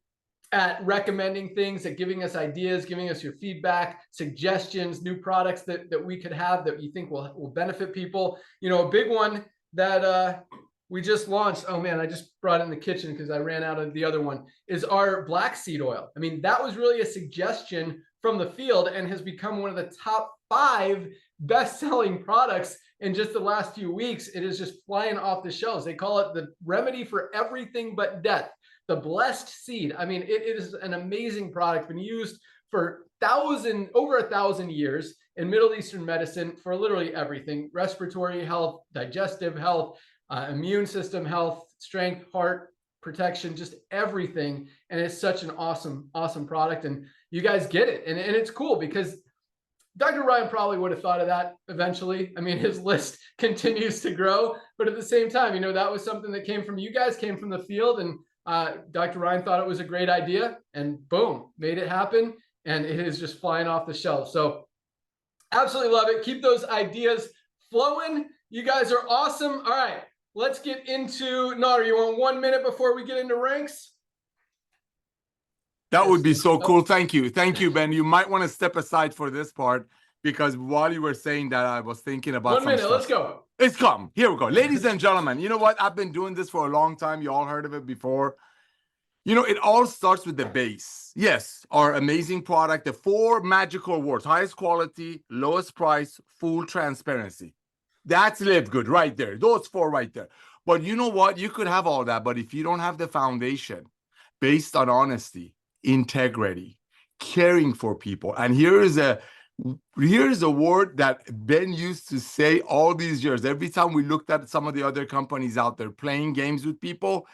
at recommending things, at giving us ideas, giving us your feedback, suggestions, new products that we could have that you think will benefit people. A big one that we just launched, oh man, I just brought it in the kitchen because I ran out of the other one, is our black seed oil. I mean, that was really a suggestion from the field and has become one of the top 5 best-selling products in just the last few weeks. It is just flying off the shelves. They call it the remedy for everything but death. The blessed seed. I mean, it is an amazing product, been used for over 1,000 years in Middle Eastern medicine for literally everything: respiratory health, digestive health, immune system health, strength, heart protection, just everything. And it's such an awesome, awesome product. And you guys get it. And it's cool because Dr. Ryan probably would have thought of that eventually. I mean, his list continues to grow, but at the same time, that was something that came from you guys, came from the field, and Dr. Ryan thought it was a great idea, and boom, made it happen. And it is just flying off the shelf. So absolutely love it. Keep those ideas flowing. You guys are awesome. All right, let's get into Nodder. You want 1 minute before we get into ranks? That would be so cool. Thank you. Thank you, Ben. You might want to step aside for this part because while you were saying that, I was thinking about 1 minute. Let's go. It's come. Here we go. Ladies and gentlemen, you know what? I've been doing this for a long time. You all heard of it before. You know, it all starts with the base. Yes, our amazing product, the 4 magical words: highest quality, lowest price, full transparency. That's LiveGood right there. Those 4 right there. But you know what? You could have all that, but if you don't have the foundation based on honesty, integrity, caring for people, and here's a word that Ben used to say all these years. Every time we looked at some of the other companies out there playing games with people,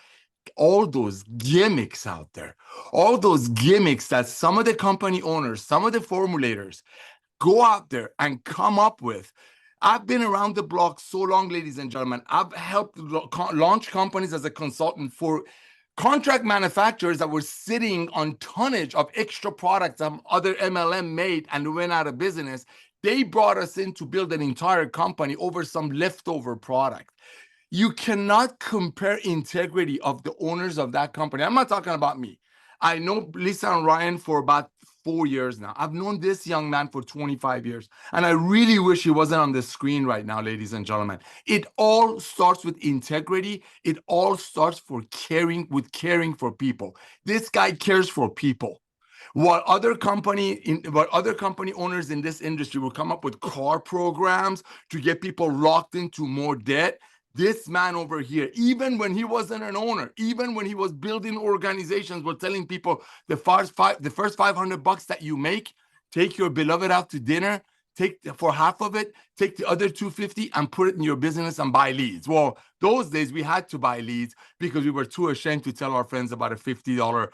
all those gimmicks out there, all those gimmicks that some of the company owners, some of the formulators go out there and come up with. I've been around the block so long, ladies and gentlemen. I've helped launch companies as a consultant for contract manufacturers that were sitting on tonnage of extra products that other MLM made and went out of business. They brought us in to build an entire company over some leftover product. You cannot compare integrity of the owners of that company. I'm not talking about me. I know Lisa and Ryan for about 4 years now. I've known this young man for 25 years. And I really wish he wasn't on the screen right now, ladies and gentlemen. It all starts with integrity. It all starts caring for people. This guy cares for people. What other company owners in this industry will come up with car programs to get people locked into more debt. This man over here, even when he wasn't an owner, even when he was building organizations, was telling people the first $500 that you make, take your beloved out to dinner, for half of it, take the other $250 and put it in your business and buy leads. Well, those days we had to buy leads because we were too ashamed to tell our friends about a $50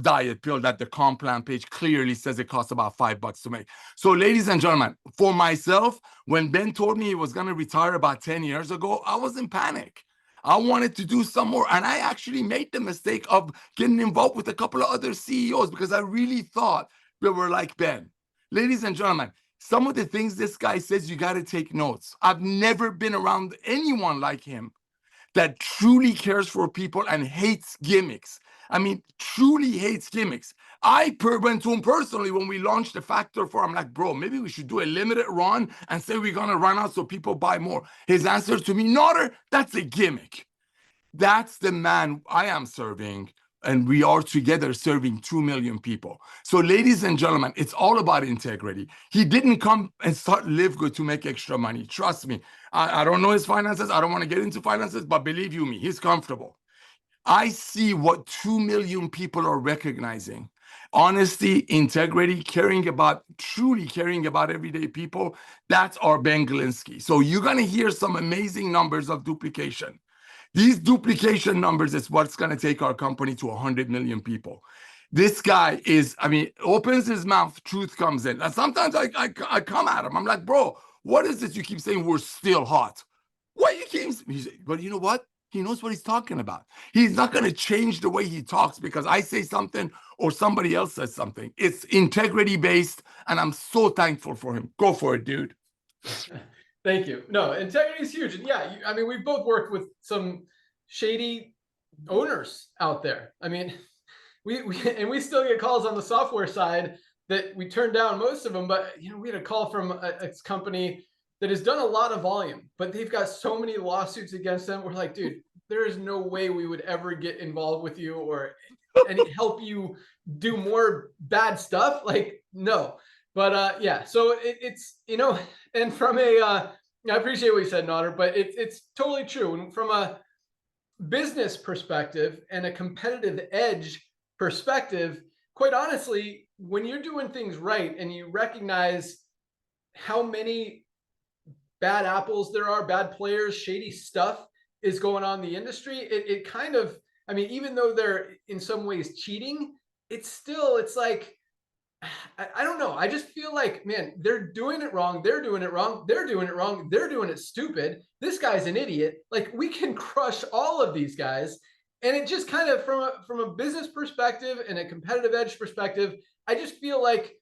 diet pill that the comp plan page clearly says it costs about $5 to make. So ladies and gentlemen, for myself, when Ben told me he was going to retire about 10 years ago, I was in panic. I wanted to do some more. And I actually made the mistake of getting involved with a couple of other CEOs because I really thought they were like Ben. Ladies and gentlemen, some of the things this guy says, you got to take notes. I've never been around anyone like him that truly cares for people and hates gimmicks. I mean, truly hates gimmicks. I went to him personally when we launched the Factor 4. I'm like, bro, maybe we should do a limited run and say we're going to run out so people buy more. His answer to me, Nodder, that's a gimmick. That's the man I am serving. And we are together serving 2 million people. So ladies and gentlemen, it's all about integrity. He didn't come and start LiveGood to make extra money. Trust me. I don't know his finances. I don't want to get into finances, but believe you me, he's comfortable. I see what 2 million people are recognizing. Honesty, integrity, truly caring about everyday people. That's our Ben Glinsky. So you're going to hear some amazing numbers of duplication. These duplication numbers is what's going to take our company to 100 million people. This guy opens his mouth, truth comes in. And sometimes I come at him. I'm like, bro, what is this? You keep saying we're still hot. What you keep? But you know what? He knows what he's talking about. He's not going to change the way he talks because I say something or somebody else says something. It's integrity based, and I'm so thankful for him. Go for it, dude. Thank you. No, integrity is huge. And yeah, we've both worked with some shady owners out there. I mean, we still get calls on the software side that we turn down most of them. But, we had a call from a company that has done a lot of volume, but they've got so many lawsuits against them. We're like, dude, there is no way we would ever get involved with you or help you do more bad stuff. Like, no. But yeah, so it's, and from I appreciate what you said, Nodder, but it's totally true. And from a business perspective and a competitive edge perspective, quite honestly, when you're doing things right and you recognize how many bad apples there are, bad players, shady stuff is going on in the industry, it kind of, even though they're in some ways cheating, it's like, I don't know. I just feel like, man, they're doing it wrong. They're doing it wrong. They're doing it wrong. They're doing it stupid. This guy's an idiot. Like, we can crush all of these guys. And it just kind of, from a business perspective and a competitive edge perspective, I just feel like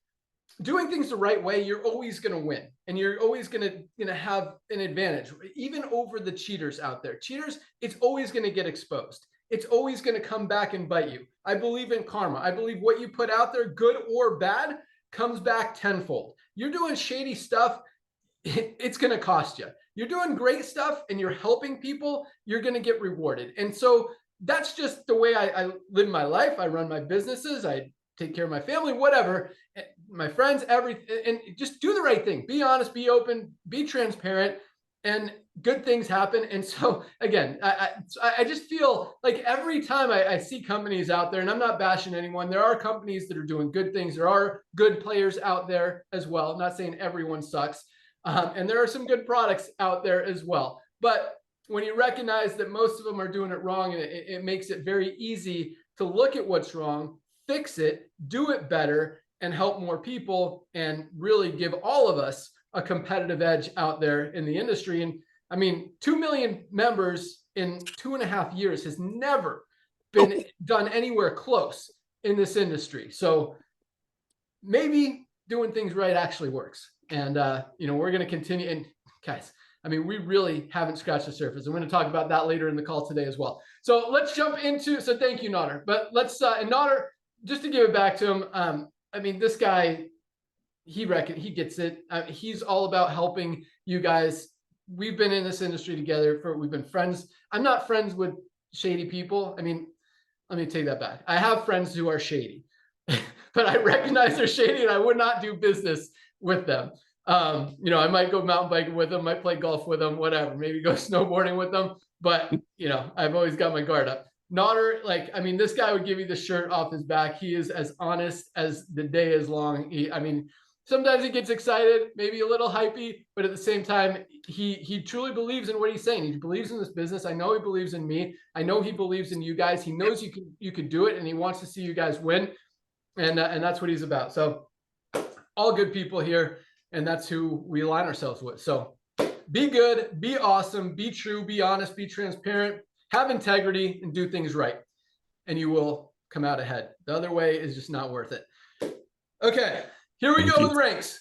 doing things the right way, you're always going to win, and you're always going to have an advantage, even over the cheaters out there. Cheaters, it's always going to get exposed. It's always going to come back and bite you. I believe in karma. I believe what you put out there, good or bad, comes back tenfold. You're doing shady stuff, it's going to cost you. You're doing great stuff and you're helping people, you're going to get rewarded. And so that's just the way I live my life. I run my businesses. I take care of my family, whatever, my friends, everything, and just do the right thing. Be honest, be open, be transparent, and good things happen. And so again, I just feel like every time I see companies out there, and I'm not bashing anyone, there are companies that are doing good things. There are good players out there as well. I'm not saying everyone sucks. And there are some good products out there as well. But when you recognize that most of them are doing it wrong, and it makes it very easy to look at what's wrong, fix it, do it better, and help more people, and really give all of us a competitive edge out there in the industry. And I mean, 2 million members in 2.5 years has never been done anywhere close in this industry. So maybe doing things right actually works. And, we're going to continue. And guys, I mean, we really haven't scratched the surface. I'm going to talk about that later in the call today as well. So let's jump into, so thank you, Nader. But let's, and Nader, just to give it back to him, I mean, this guy, he gets it. He's all about helping you guys. We've been in this industry together we've been friends. I'm not friends with shady people. I mean, let me take that back. I have friends who are shady, but I recognize they're shady and I would not do business with them. I might go mountain biking with them, might play golf with them, whatever, maybe go snowboarding with them. But, I've always got my guard up. Nader, this guy would give you the shirt off his back. He is as honest as the day is long. Sometimes he gets excited, maybe a little hypey, but at the same time, he truly believes in what he's saying. He believes in this business. I know he believes in me. I know he believes in you guys. He knows you can do it, and he wants to see you guys win. And that's what he's about. So all good people here, and that's who we align ourselves with. So be good, be awesome, be true, be honest, be transparent, have integrity, and do things right, and you will come out ahead. The other way is just not worth it. Okay, here we go with ranks.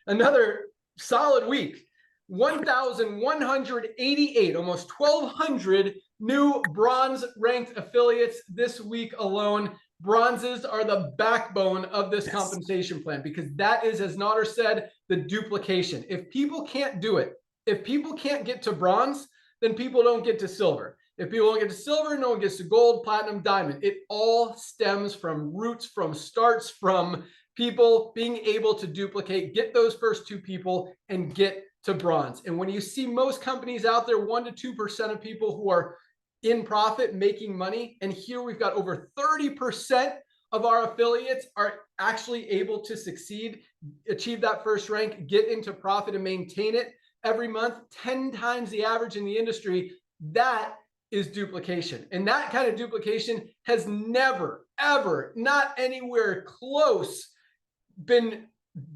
Another solid week. 1,188, almost 1,200 new bronze ranked affiliates this week alone. Bronzes are the backbone of this compensation plan, because that is, as Nader said, the duplication. If people can't do it, if people can't get to bronze, then people don't get to silver. If people don't get to silver, no one gets to gold, platinum, diamond. It all stems from roots, from starts, from people being able to duplicate, get those first two people, and get to bronze. And when you see most companies out there, 1% to 2% of people who are in profit, making money, and here we've got over 30% of our affiliates are actually able to succeed, achieve that first rank, get into profit, and maintain it every month, 10 times the average in the industry. That is duplication. And that kind of duplication has never, ever, not anywhere close, been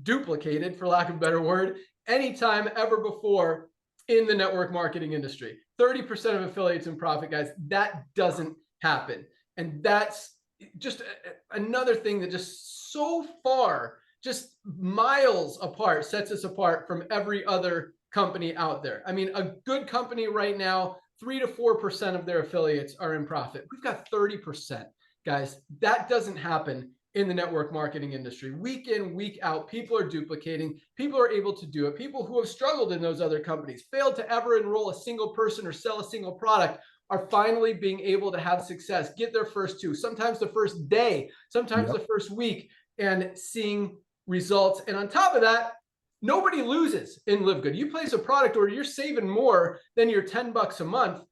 duplicated, for lack of a better word, anytime ever before in the network marketing industry. 30% of affiliates in profit, guys. That doesn't happen. And that's just another thing that just so far, just miles apart, sets us apart from every other company out there. I mean, a good company right now, 3 to 4% of their affiliates are in profit. We've got 30%, guys. That doesn't happen in the network marketing industry. Week in, week out, people are duplicating. People are able to do it. People who have struggled in those other companies, failed to ever enroll a single person or sell a single product, are finally being able to have success, get their first two, sometimes the first day, sometimes the first week, and seeing results. And on top of that, nobody loses in LiveGood. You place a product order, you're saving more than your $10 a month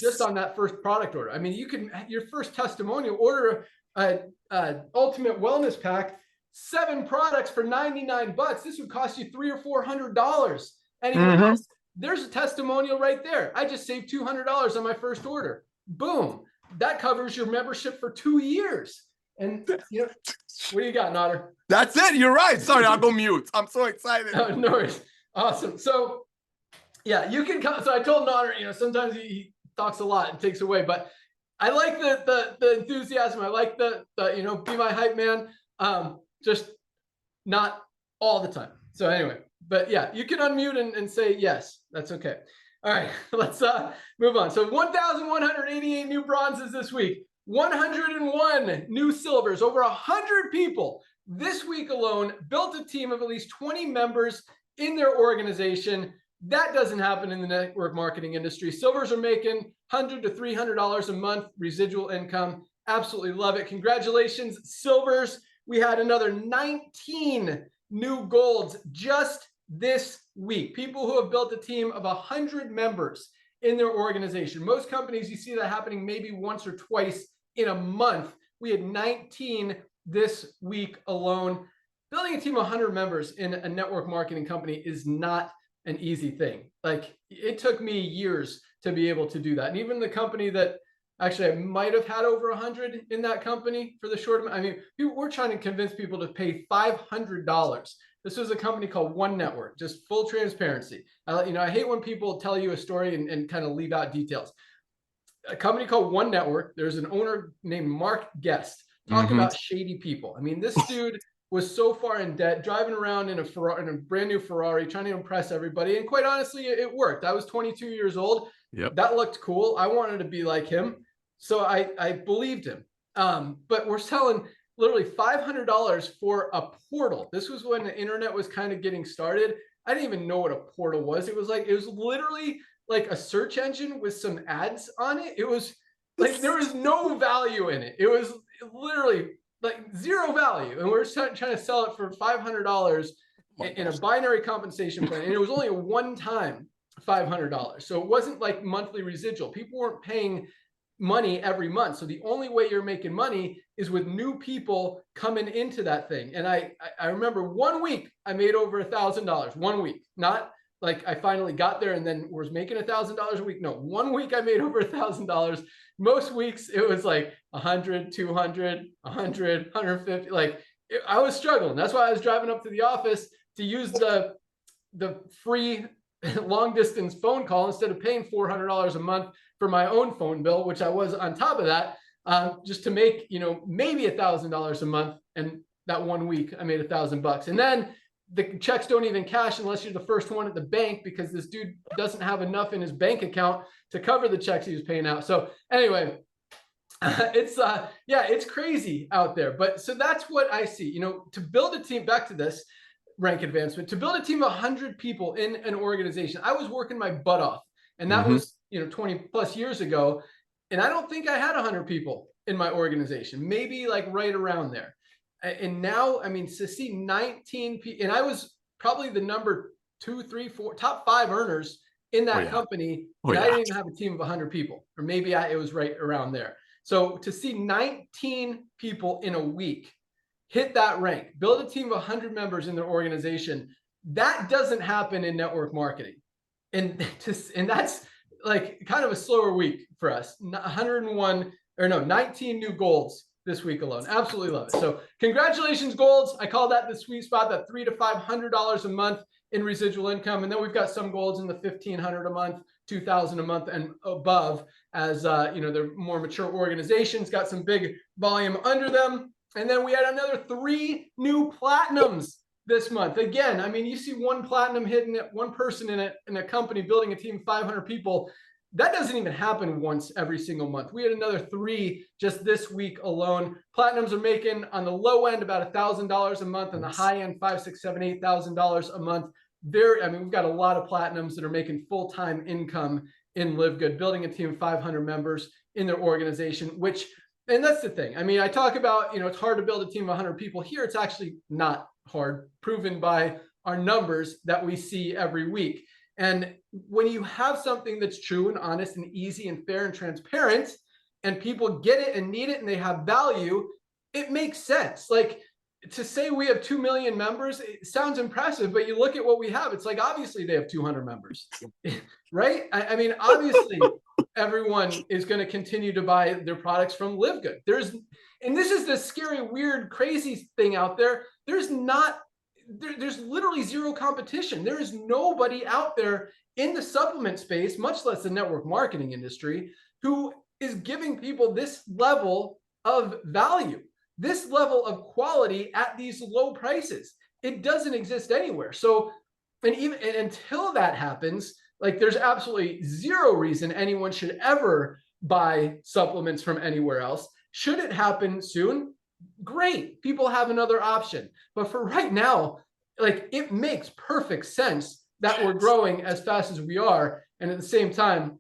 just on that first product order. I mean, you can, your first testimonial, order ultimate wellness pack, 7 products for $99. This would cost you $300 or $400 anywhere else. There's a testimonial right there. I just saved $200 on my first order. Boom. That covers your membership for 2 years. And what do you got, Nader? That's it. You're right. Sorry, I'll go mute. I'm so excited. No worries. Awesome. So yeah, you can come. So I told Nader, sometimes he talks a lot and takes away, but I like the enthusiasm. I like the be my hype man. just not all the time. So anyway, but yeah, you can unmute and say yes. That's okay. All right, let's move on. So 1,188 new bronzes this week, 101 new silvers, over 100 people this week alone built a team of at least 20 members in their organization. That doesn't happen in the network marketing industry. Silvers are making $100 to $300 a month residual income. Absolutely love it. Congratulations, silvers. We had another 19 new golds just this week. People who have built a team of 100 members in their organization. Most companies, you see that happening maybe once or twice in a month. We had 19 this week alone. Building a team of 100 members in a network marketing company is not an easy thing. Like, it took me years to be able to do that. And even the company that actually I might have had over 100 in that company for the short amount. I mean, we're trying to convince people to pay $500. This was a company called One Network, just full transparency. I hate when people tell you a story and kind of leave out details. A company called One Network, there's an owner named Mark Guest. Talk about shady people. I mean, this dude was so far in debt, driving around in a brand new Ferrari, trying to impress everybody. And quite honestly, it worked. I was 22 years old. Yep. That looked cool. I wanted to be like him. So I believed him. But we're selling literally $500 for a portal. This was when the internet was kind of getting started. I didn't even know what a portal was. It was literally like a search engine with some ads on it. It was like, there was no value in it. It was literally like zero value. And we're trying to sell it for $500 in a binary compensation plan. And it was only a one-time $500. So it wasn't like monthly residual. People weren't paying money every month. So the only way you're making money is with new people coming into that thing. And I remember 1 week I made over $1,000. 1 week, not like I finally got there and then was making $1,000 a week. No, 1 week I made over $1,000. Most weeks it was like 100, 200, 100, 150. Like I was struggling. That's why I was driving up to the office to use the free long distance phone call instead of paying $400 a month for my own phone bill, which I was on top of that, just to make, maybe $1,000 a month. And that 1 week I made $1,000. And then the checks don't even cash unless you're the first one at the bank, because this dude doesn't have enough in his bank account to cover the checks he was paying out. So anyway, it's crazy out there. But so that's what I see, to build a team, back to this rank advancement, to build a team of 100 people in an organization. I was working my butt off, and that was 20 plus years ago. And I don't think I had 100 people in my organization, maybe like right around there. And now, I mean, to see 19 people, and I was probably the number 2, 3, 4, top 5 earners in that company. And I didn't even have a team of 100 people, or maybe it was right around there. So to see 19 people in a week hit that rank, build a team of 100 members in their organization, that doesn't happen in network marketing. And that's like kind of a slower week for us. 19 new golds this week alone. Absolutely love it. So congratulations, golds. I call that the sweet spot, that $300 to $500 a month in residual income. And then we've got some golds in the $1,500 a month, $2,000 a month and above, as they're more mature organizations, got some big volume under them. And then we had another 3 new platinums this month. Again, I mean, you see one platinum hitting it, one person in a company building a team of 500 people. That doesn't even happen once every single month. We had another 3 just this week alone. Platinums are making on the low end about $1,000 a month, and the high end $5,000, $6,000, $7,000, $8,000 a month. We've got a lot of platinums that are making full-time income in LiveGood, building a team of 500 members in their organization, and that's the thing. I mean, I talk about, it's hard to build a team of 100 people. Here, it's actually not hard, proven by our numbers that we see every week. And when you have something that's true and honest and easy and fair and transparent, and people get it and need it and they have value, it makes sense. Like, to say we have 2 million members, it sounds impressive, but you look at what we have, it's like, obviously they have 200 members, right? I mean, obviously everyone is going to continue to buy their products from LiveGood. And this is the scary, weird, crazy thing out there. There's literally zero competition. There is nobody out there in the supplement space, much less the network marketing industry, who is giving people this level of value. this level of quality at these low prices. It doesn't exist anywhere. So, and until that happens, like there's absolutely zero reason anyone should ever buy supplements from anywhere else. Should it happen soon? Great, people have another option. But for right now, like it makes perfect sense that we're growing as fast as we are, and at the same time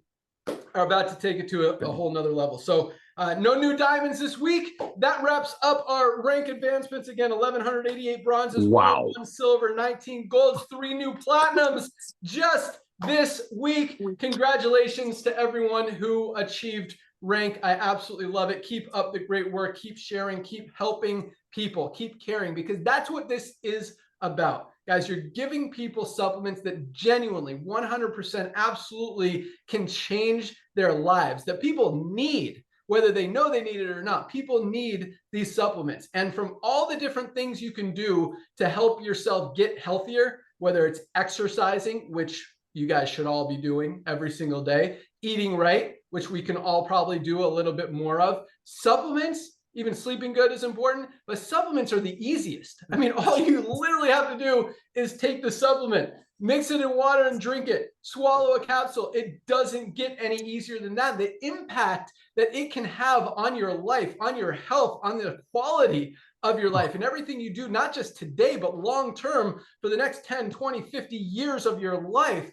are about to take it to a whole nother level. So no new diamonds this week. That wraps up our rank advancements. Again, 1,188 bronzes, Wow. 101 silver, 19 golds, 3 new platinums just this week. Congratulations to everyone who achieved rank. I absolutely love it. Keep up the great work. Keep sharing. Keep helping people. Keep caring, because that's what this is about. Guys, you're giving people supplements that genuinely, 100% absolutely can change their lives, that people need, whether they know they need it or not. People need these supplements. And from all the different things you can do to help yourself get healthier, whether it's exercising, which you guys should all be doing every single day, eating right, which we can all probably do a little bit more of, supplements, even sleeping good is important, but supplements are the easiest. I mean, all you literally have to do is take the supplement, mix it in water and drink it, swallow a capsule. It doesn't get any easier than that. The impact that it can have on your life, on your health, on the quality of your life and everything you do, not just today, but long-term for the next 10, 20, 50 years of your life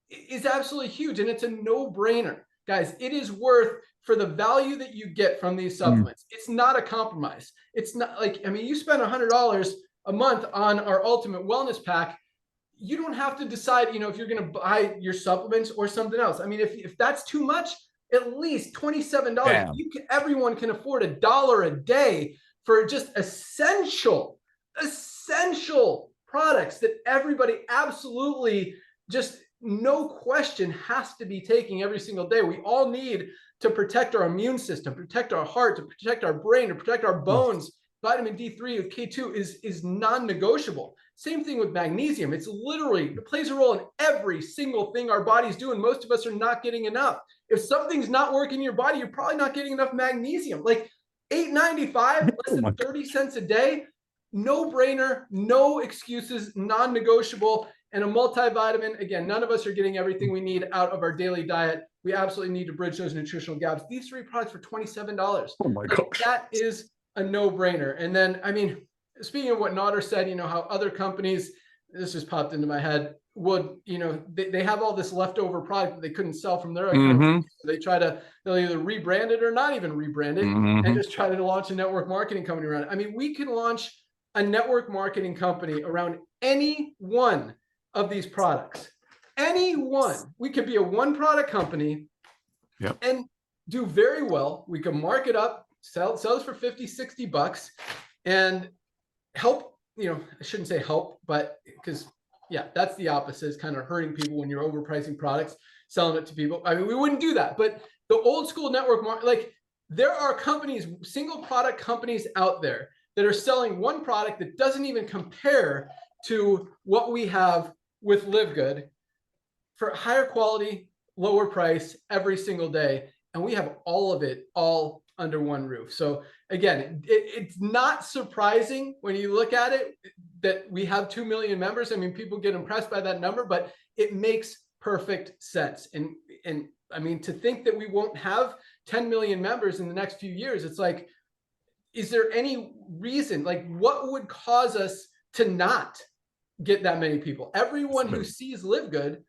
is absolutely huge. And it's a no-brainer. Guys, it is worth for the value that you get from these supplements. It's not a compromise. It's not like, I mean, you spend $100 a month on our Ultimate Wellness Pack. You don't have to decide, you know, if you're going to buy your supplements or something else. I mean, if that's too much, at least $27. Everyone can afford $1 a day for just essential products that everybody absolutely just no question has to be taking every single day. We all need to protect our immune system, protect our heart, to protect our brain, to protect our bones. Vitamin D3 with K2 is non-negotiable. Same thing with magnesium. It's literally, it plays a role in every single thing our bodies do, and most of us are not getting enough. If something's not working in your body, you're probably not getting enough magnesium. Like $8.95, less than 30 cents a day, no brainer, no excuses, non-negotiable. And a multivitamin, again, none of us are getting everything we need out of our daily diet. We absolutely need to bridge those nutritional gaps. These 3 products for $27. Oh my gosh. That is a no-brainer. And then, I mean, speaking of what Nodder said, you know, how other companies, this just popped into my head, would, you know, they have all this leftover product that they couldn't sell from their company. So they try to, they'll either rebrand it or not even rebrand it and just try to launch a network marketing company around it. I mean, we can launch a network marketing company around any one of these products. Any one. We could be a one product company and do very well. We can mark it up, sell this for 50, 60 bucks and help, you know, I shouldn't say help, but because yeah, that's the opposite, is kind of hurting people when you're overpricing products, selling it to people. I mean, we wouldn't do that, but the old school network, like there are companies, single product companies out there that are selling one product that doesn't even compare to what we have with LiveGood for higher quality, lower price every single day. And we have all of it all under one roof. So again, it's not surprising when you look at it that we have 2 million members. I mean, people get impressed by that number, but it makes perfect sense. And I mean, to think that we won't have 10 million members in the next few years, it's like, is there any reason, like what would cause us to not get that many people? Everyone who sees LiveGood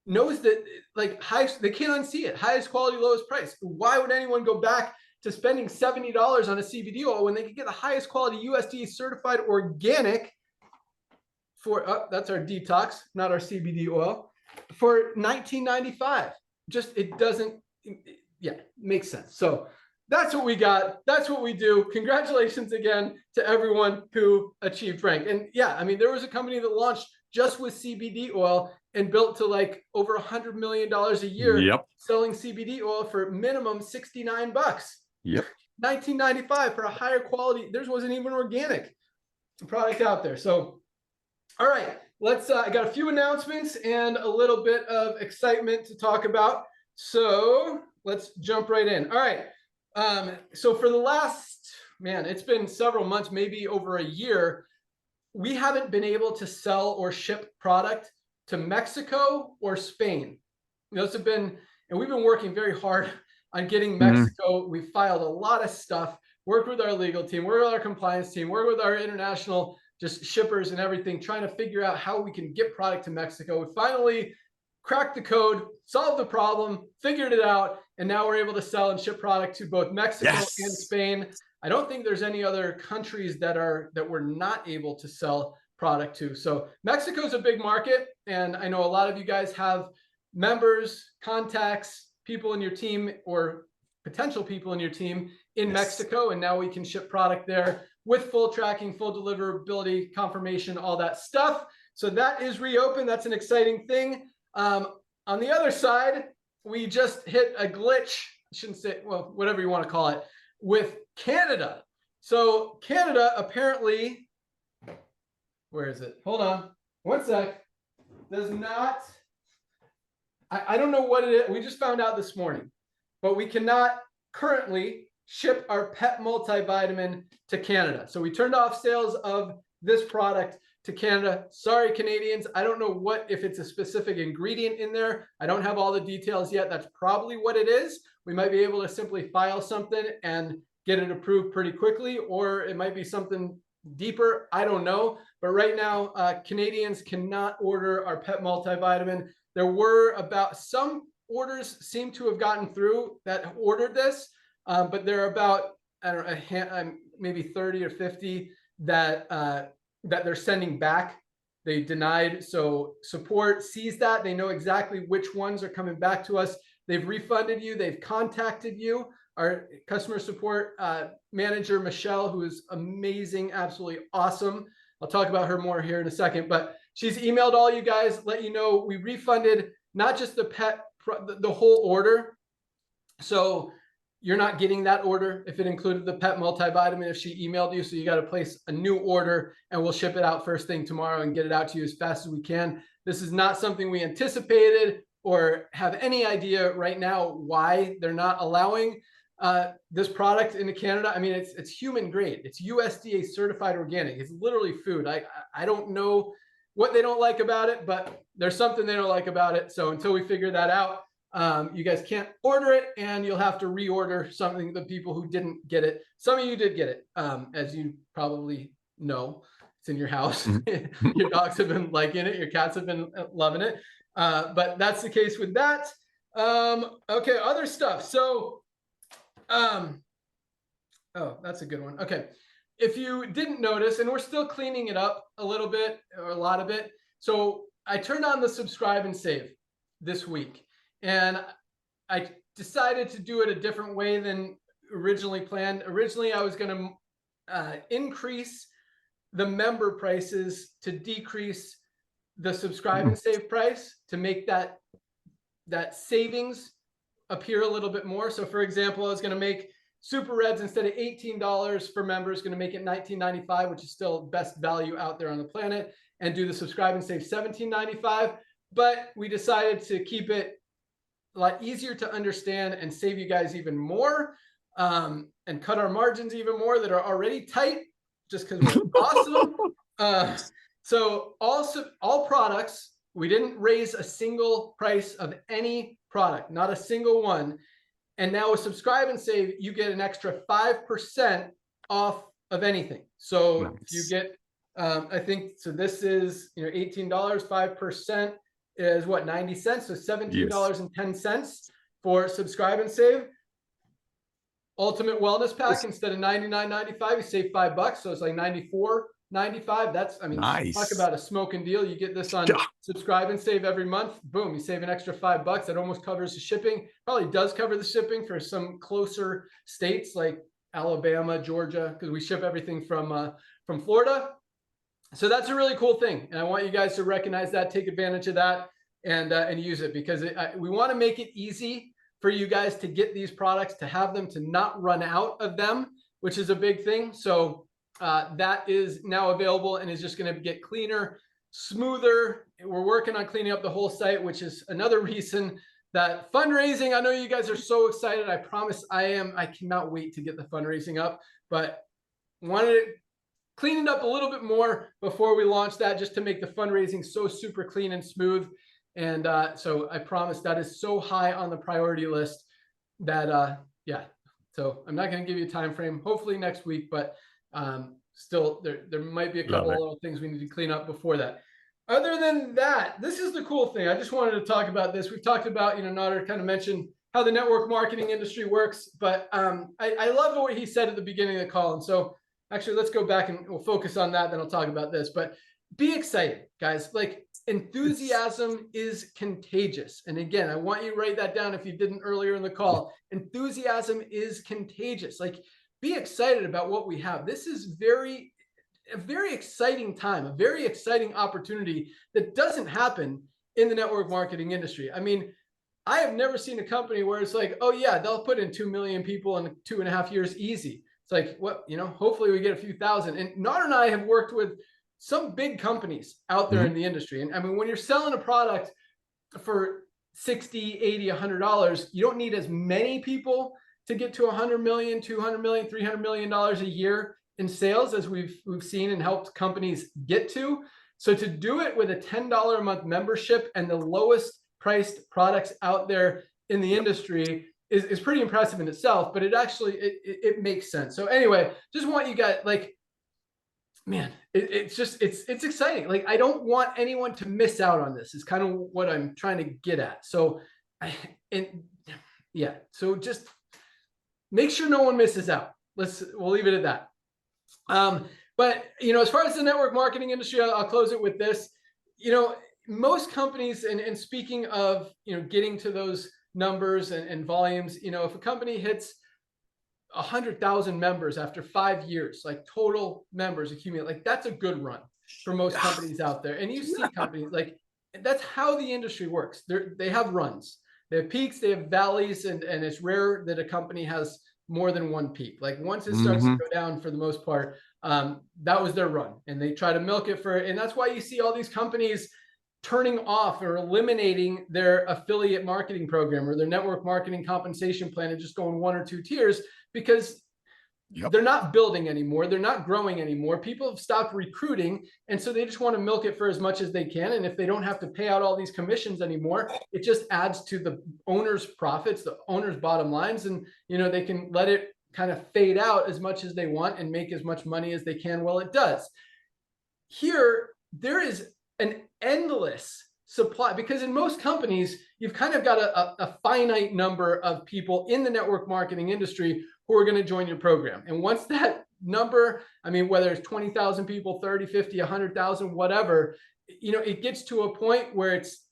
knows that like they can't unsee it. Highest quality, lowest price. Why would anyone go back to spending $70 on a CBD oil when they could get the highest quality USDA certified organic for, that's our detox, not our CBD oil, for $19.95? Just, it doesn't, make sense. So that's what we got. That's what we do. Congratulations again to everyone who achieved rank. And yeah, I mean, there was a company that launched just with CBD oil and built to like over $100 million a year, selling CBD oil for minimum 69 bucks. $19.95 for a higher quality. Theirs wasn't even organic product out there. So, all right, let's, I got a few announcements and a little bit of excitement to talk about. So let's jump right in. All right. So for the last man, it's been several months, maybe over a year. We haven't been able to sell or ship product to Mexico or Spain. Those have been, and we've been working very hard on getting Mexico. We filed a lot of stuff, worked with our legal team, worked with our compliance team, worked with our international just shippers and everything, trying to figure out how we can get product to Mexico. We finally cracked the code, solved the problem, figured it out, and now we're able to sell and ship product to both Mexico and Spain. I don't think there's any other countries that we're not able to sell product to. So Mexico is a big market, and I know a lot of you guys have members, contacts, people in your team, or potential people in your team in Mexico, and now we can ship product there with full tracking, full deliverability, confirmation, all that stuff. So that is reopened. That's an exciting thing. On the other side, we just hit a glitch. I shouldn't say, well, whatever you want to call it, with Canada. So Canada apparently, where is it? Hold on, one sec. Does not, I don't know what it is. We just found out this morning, but we cannot currently ship our pet multivitamin to Canada. So we turned off sales of this product to Canada. Sorry, Canadians. I don't know if it's a specific ingredient in there. I don't have all the details yet. That's probably what it is. We might be able to simply file something and get it approved pretty quickly, or it might be something deeper. I don't know. But right now, Canadians cannot order our pet multivitamin. There were about some orders seem to have gotten through that ordered this, but there are about, I don't know, maybe 30 or 50 that they're sending back. They denied. So support sees that. They know exactly which ones are coming back to us. They've refunded you. They've contacted you. Our customer support manager, Michelle, who is amazing, absolutely awesome. I'll talk about her more here in a second, but she's emailed all you guys, let you know we refunded not just the pet, the whole order. So you're not getting that order if it included the pet multivitamin if she emailed you. So you got to place a new order, and we'll ship it out first thing tomorrow and get it out to you as fast as we can. This is not something we anticipated or have any idea right now why they're not allowing this product into Canada. I mean, it's human grade. It's USDA certified organic. It's literally food. I don't know what they don't like about it, but there's something they don't like about it. So until we figure that out, you guys can't order it, and you'll have to reorder something. The people who didn't get it, some of you did get it, as you probably know. It's in your house. Your dogs have been liking it. Your cats have been loving it. But that's the case with that. Okay, other stuff. So, oh, that's a good one. Okay. If you didn't notice, and we're still cleaning it up a little bit, or a lot of it. So I turned on the subscribe and save this week, and I decided to do it a different way than originally planned. Originally, I was going to increase the member prices to decrease the subscribe and save price to make that savings appear a little bit more. So for example, I was going to make Super Reds, instead of $18 for members, going to make it $19.95, which is still best value out there on the planet, and do the subscribe and save $17.95. But we decided to keep it a lot easier to understand and save you guys even more, and cut our margins even more that are already tight, just because we're awesome. So all products, we didn't raise a single price of any product, not a single one. And now with subscribe and save, you get an extra 5% off of anything. So nice. If you get, I think, so this is, $18, 5% is what, 90 cents? So $17.10 for subscribe and save. Ultimate Wellness Pack, instead of $99.95, you save $5. So it's like $94.95. That's, I mean, nice. Talk about a smoking deal. You get this on subscribe and save every month. Boom, you save an extra $5. That almost covers the shipping. Probably does cover the shipping for some closer states like Alabama, Georgia, because we ship everything from Florida. So that's a really cool thing, and I want you guys to recognize that, take advantage of that, and use it, because we want to make it easy for you guys to get these products, to have them, to not run out of them, which is a big thing. So that is now available and is just going to get cleaner, smoother. We're working on cleaning up the whole site, which is another reason that fundraising, I know you guys are so excited. I promise I am. I cannot wait to get the fundraising up, but wanted to clean it up a little bit more before we launch that, just to make the fundraising so super clean and smooth. And so I promise that is so high on the priority list that, yeah. So I'm not going to give you a time frame, hopefully next week, but still there might be a couple of little things we need to clean up before that. Other than that, this is the cool thing. I just wanted to talk about this. We've talked about, Nader kind of mentioned how the network marketing industry works, but I love what he said at the beginning of the call. And so actually, let's go back and we'll focus on that. Then I'll talk about this, but be excited, guys. Like, enthusiasm is contagious. And again, I want you to write that down if you didn't earlier in the call. Enthusiasm is contagious. Like, be excited about what we have. This is a very exciting time, a very exciting opportunity that doesn't happen in the network marketing industry. I mean, I have never seen a company where it's like, oh yeah, they'll put in 2 million people in 2.5 years easy. It's like, what, hopefully we get a few thousand. And Nader and I have worked with some big companies out there in the industry. And I mean, when you're selling a product for $60, $80, $100, you don't need as many people to get to 100 million, 200 million, $300 million a year in sales as we've seen and helped companies get to. So to do it with a $10 a month membership and the lowest priced products out there in the industry is pretty impressive in itself, but it actually, it makes sense. So anyway, just want you guys, like, man, it's exciting. Like, I don't want anyone to miss out on this is kind of what I'm trying to get at. So, so just make sure no one misses out. We'll leave it at that. But, as far as the network marketing industry, I'll close it with this. Most companies, and speaking of, getting to those numbers and volumes, if a company hits 100,000 members after 5 years, like total members accumulate, like that's a good run for most companies out there. And you see companies like, that's how the industry works. They have runs, they have peaks, they have valleys, and it's rare that a company has more than one peak. Like once it starts to go down, for the most part, that was their run, and they try to milk it and that's why you see all these companies turning off or eliminating their affiliate marketing program or their network marketing compensation plan and just going 1 or 2 tiers, because they're not building anymore. They're not growing anymore. People have stopped recruiting. And so they just want to milk it for as much as they can. And if they don't have to pay out all these commissions anymore, it just adds to the owner's profits, the owner's bottom lines. And, they can let it kind of fade out as much as they want and make as much money as they can while it does. Here, there is an endless supply, because in most companies, you've kind of got a finite number of people in the network marketing industry who are going to join your program. And once that number, I mean, whether it's 20,000 people, 30, 50, 100,000, whatever, it gets to a point where it's,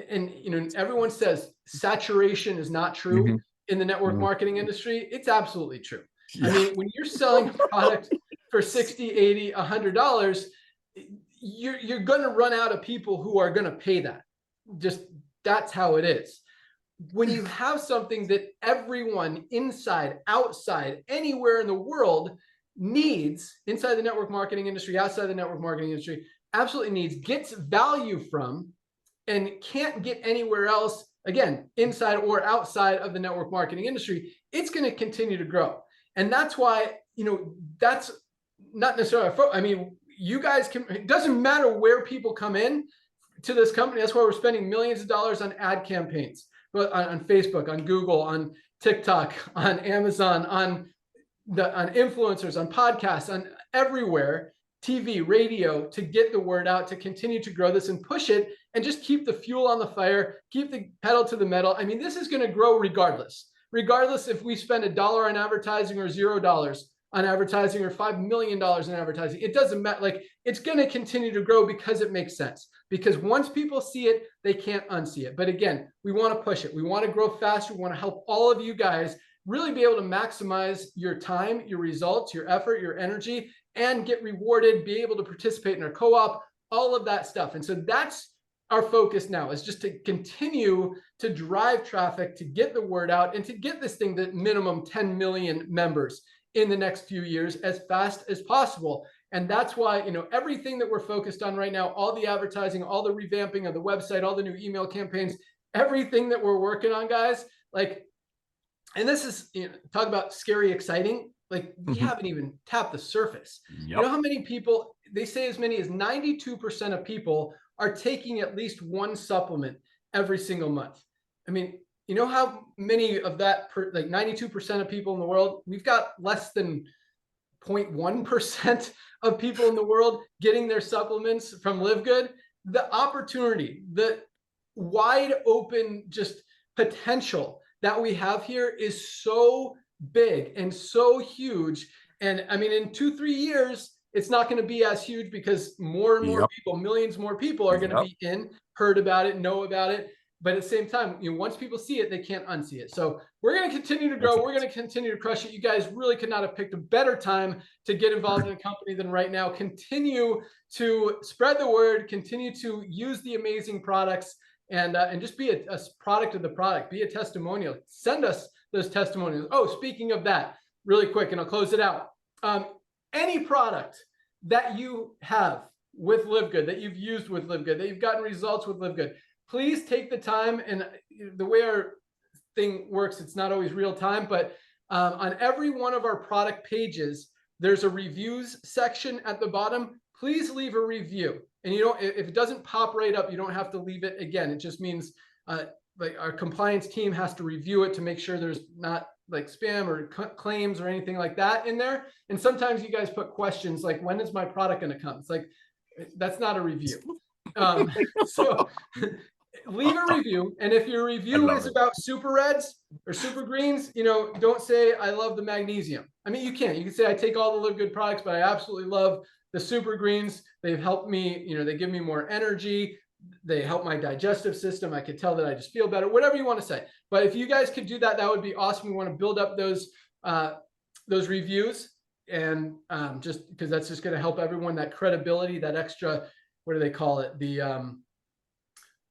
and, everyone says saturation is not true in the network marketing industry. It's absolutely true. I mean, when you're selling a product for $60, $80, $100, you're going to run out of people who are going to pay that. Just, that's how it is. When you have something that everyone inside, outside, anywhere in the world needs, inside the network marketing industry, outside the network marketing industry, absolutely needs, gets value from, and can't get anywhere else, again, inside or outside of the network marketing industry, it's going to continue to grow. And that's why, that's not necessarily, I mean, you guys can, it doesn't matter where people come in to this company. That's why we're spending millions of dollars on ad campaigns, but on Facebook, on Google, on TikTok, on Amazon, on influencers, on podcasts, on everywhere, TV, radio, to get the word out, to continue to grow this and push it and just keep the fuel on the fire, keep the pedal to the metal. I mean, this is going to grow regardless if we spend $1 on advertising or $0 on advertising or $5 million in advertising. It doesn't matter. Like, it's going to continue to grow because it makes sense. Because once people see it, they can't unsee it. But again, we want to push it. We want to grow faster. We want to help all of you guys really be able to maximize your time, your results, your effort, your energy, and get rewarded, be able to participate in our co-op, all of that stuff. And so that's our focus now, is just to continue to drive traffic, to get the word out, and to get this thing to minimum 10 million members in the next few years as fast as possible. And that's why, everything that we're focused on right now, all the advertising, all the revamping of the website, all the new email campaigns, everything that we're working on, guys, like, and this is, talk about scary, exciting. Like we haven't even tapped the surface. You know how many people, they say as many as 92% of people are taking at least one supplement every single month. I mean, you know how many of that, like 92% of people in the world, we've got less than 0.1% of people in the world getting their supplements from LiveGood. The opportunity, the wide open just potential that we have here is so big and so huge. And I mean, in 2-3 years, it's not going to be as huge because more and more people, millions more people are going to be heard about it, know about it. But at the same time, you know, once people see it, they can't unsee it. So we're going to continue to grow. We're going to continue to crush it. You guys really could not have picked a better time to get involved in a company than right now. Continue to spread the word, continue to use the amazing products, and just be a product of the product, be a testimonial. Send us those testimonials. Oh, speaking of that, really quick, and I'll close it out. Any product that you have with LiveGood, that you've used with LiveGood, that you've gotten results with LiveGood, please take the time. And the way our thing works, it's not always real time, but on every one of our product pages, there's a reviews section at the bottom. Please leave a review. And you know, if it doesn't pop right up, you don't have to leave it again. It just means like our compliance team has to review it to make sure there's not like spam or claims or anything like that in there. And sometimes you guys put questions like, when is my product going to come? It's like, that's not a review. So leave a review. And if your review is about super reds or super greens, you know, don't say, I love the magnesium. I mean, you can say, I take all the LiveGood products, but I absolutely love the super greens. They've helped me, you know, they give me more energy. They help my digestive system. I could tell that I just feel better, whatever you want to say. But if you guys could do that, that would be awesome. We want to build up those reviews, and just because that's just going to help everyone, that credibility, that extra, what do they call it? The,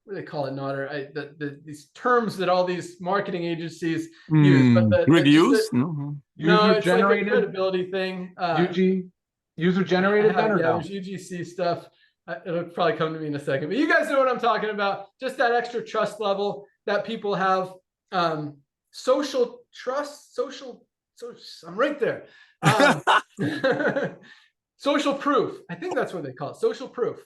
what do they call it, Nader? These terms that all these marketing agencies use, but the reviews? No, User it's generated, like a credibility thing. user generated then, or yeah, no? there's UGC stuff. It'll probably come to me in a second, but you guys know what I'm talking about. Just that extra trust level that people have. Social trust, I'm right there. Social proof. I think that's what they call it. Social proof.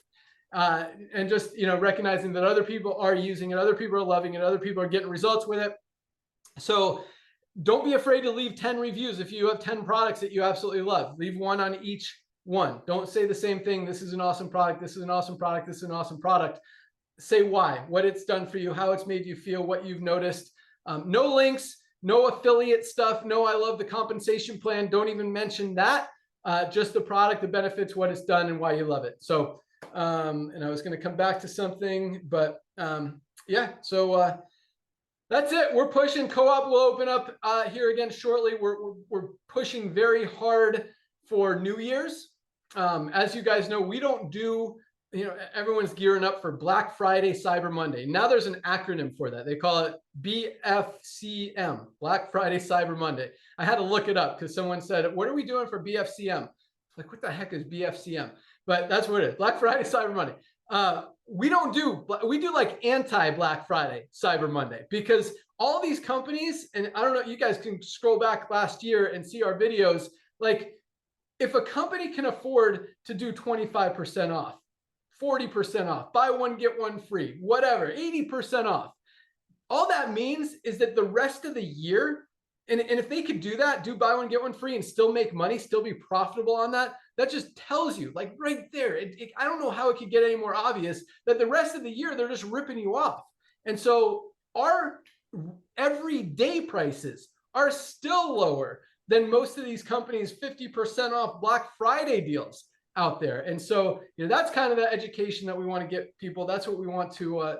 And just, you know, recognizing that other people are using it, other people are loving it, other people are getting results with it. So don't be afraid to leave 10 reviews. If you have 10 products that you absolutely love, leave one on each one. Don't say the same thing. This is an awesome product. This is an awesome product. This is an awesome product. Say why, what it's done for you, how it's made you feel, what you've noticed. No links, no affiliate stuff. No, I love the compensation plan. Don't even mention that. Just the product, the benefits, what it's done, and why you love it. So, and I was going to come back to something, but yeah, so that's it. We're pushing. Co-op will open up here again shortly. We're pushing very hard for New Year's. As you guys know, we don't do, you know, everyone's gearing up for Black Friday, Cyber Monday. Now there's an acronym for that. They call it BFCM, Black Friday, Cyber Monday. I had to look it up because someone said, what are we doing for BFCM? Like, what the heck is BFCM? But that's what it is, Black Friday, Cyber Monday. We do like anti-Black Friday, Cyber Monday, because all these companies, and I don't know, you guys can scroll back last year and see our videos, like if a company can afford to do 25% off, 40% off, buy one, get one free, whatever, 80% off, all that means is that the rest of the year, and if they could do that, do buy one, get one free and still make money, still be profitable on that, that just tells you, like right there, I don't know how it could get any more obvious that the rest of the year, they're just ripping you off. And so our everyday prices are still lower than most of these companies' 50% off Black Friday deals out there. And so, you know, that's kind of the education that we want to get people. That's what we want to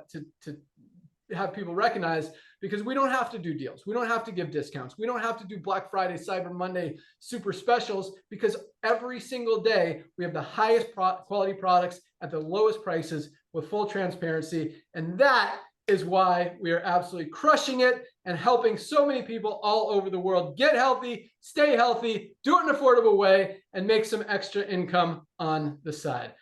have people recognize, because we don't have to do deals. We don't have to give discounts. We don't have to do Black Friday, Cyber Monday, super specials, because every single day we have the highest quality products at the lowest prices with full transparency. And that is why we are absolutely crushing it and helping so many people all over the world get healthy, stay healthy, do it in an affordable way, and make some extra income on the side.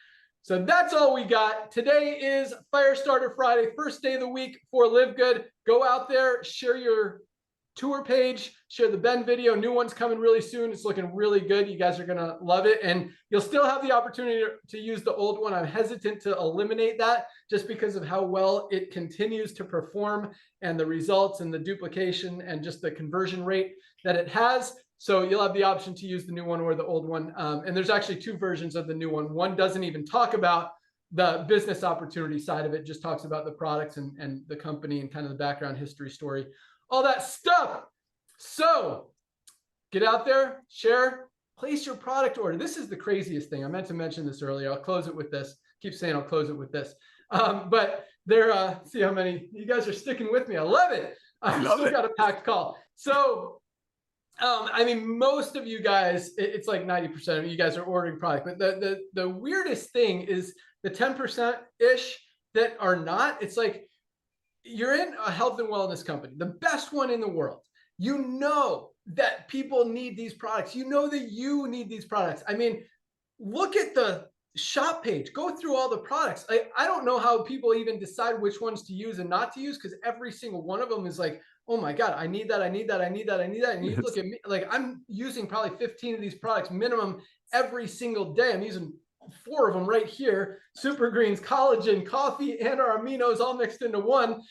So that's all we got. Today is Firestarter Friday, first day of the week for LiveGood. Go out there, share your tour page, share the Ben video. New one's coming really soon. It's looking really good. You guys are going to love it. And you'll still have the opportunity to use the old one. I'm hesitant to eliminate that just because of how well it continues to perform and the results and the duplication and just the conversion rate that it has. So you'll have the option to use the new one or the old one. And there's actually 2 versions of the new one. One doesn't even talk about the business opportunity side of it, just talks about the products and the company and kind of the background history story, all that stuff. So get out there, share, place your product order. This is the craziest thing. I meant to mention this earlier. I'll close it with this. Keep saying I'll close it with this. But there, see how many you guys are sticking with me. I love it. I still got a packed call. So I mean, most of you guys, it's like 90% of you guys are ordering product, but the weirdest thing is the 10%-ish that are not. It's like you're in a health and wellness company, the best one in the world. You know that people need these products. You know that you need these products. I mean, look at the shop page, go through all the products. I don't know how people even decide which ones to use and not to use, because every single one of them is like, oh my God, I need that, I need that, I need that, I need that. And you look at me, like I'm using probably 15 of these products minimum every single day. I'm using 4 of them right here: Super Greens, collagen, coffee, and our aminos all mixed into one.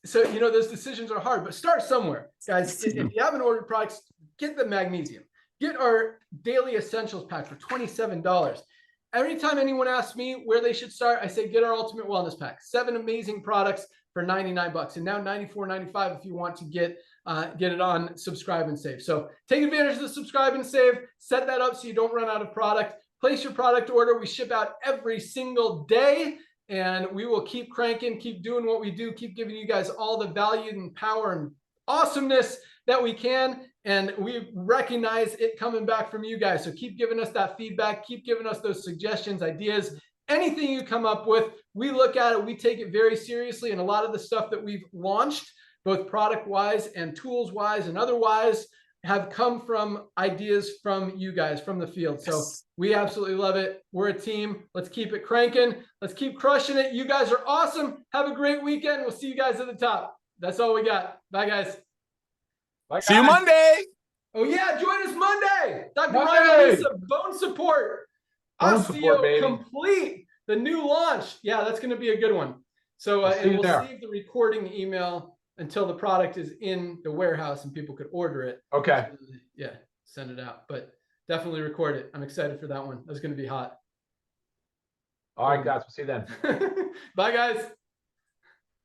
So, you know, those decisions are hard, but start somewhere, guys. If you haven't ordered products, get the magnesium. Get our daily essentials pack for $27. Every time anyone asks me where they should start, I say, get our ultimate wellness pack. 7 amazing products for $99, and now $94.95 if you want to get it on subscribe and save. So take advantage of the subscribe and save. Set that up so you don't run out of product. Place your product order. We ship out every single day, and we will keep cranking, keep doing what we do, keep giving you guys all the value and power and awesomeness that we can. And we recognize it coming back from you guys. So keep giving us that feedback. Keep giving us those suggestions, ideas, anything you come up with. We look at it. We take it very seriously. And a lot of the stuff that we've launched, both product-wise and tools-wise and otherwise, have come from ideas from you guys, from the field. So we absolutely love it. We're a team. Let's keep it cranking. Let's keep crushing it. You guys are awesome. Have a great weekend. We'll see you guys at the top. That's all we got. Bye, guys. Bye, See you guys. Monday. Oh, yeah. Join us Monday. Dr. Monday. Ryan Lisa, Bone Support. Bone Support, baby. Complete. The new launch. Yeah, that's going to be a good one. So and we'll save the recording email until the product is in the warehouse and people could order it. Okay. Yeah, send it out. But definitely record it. I'm excited for that one. That's going to be hot. All right, guys. We'll see you then. Bye, guys.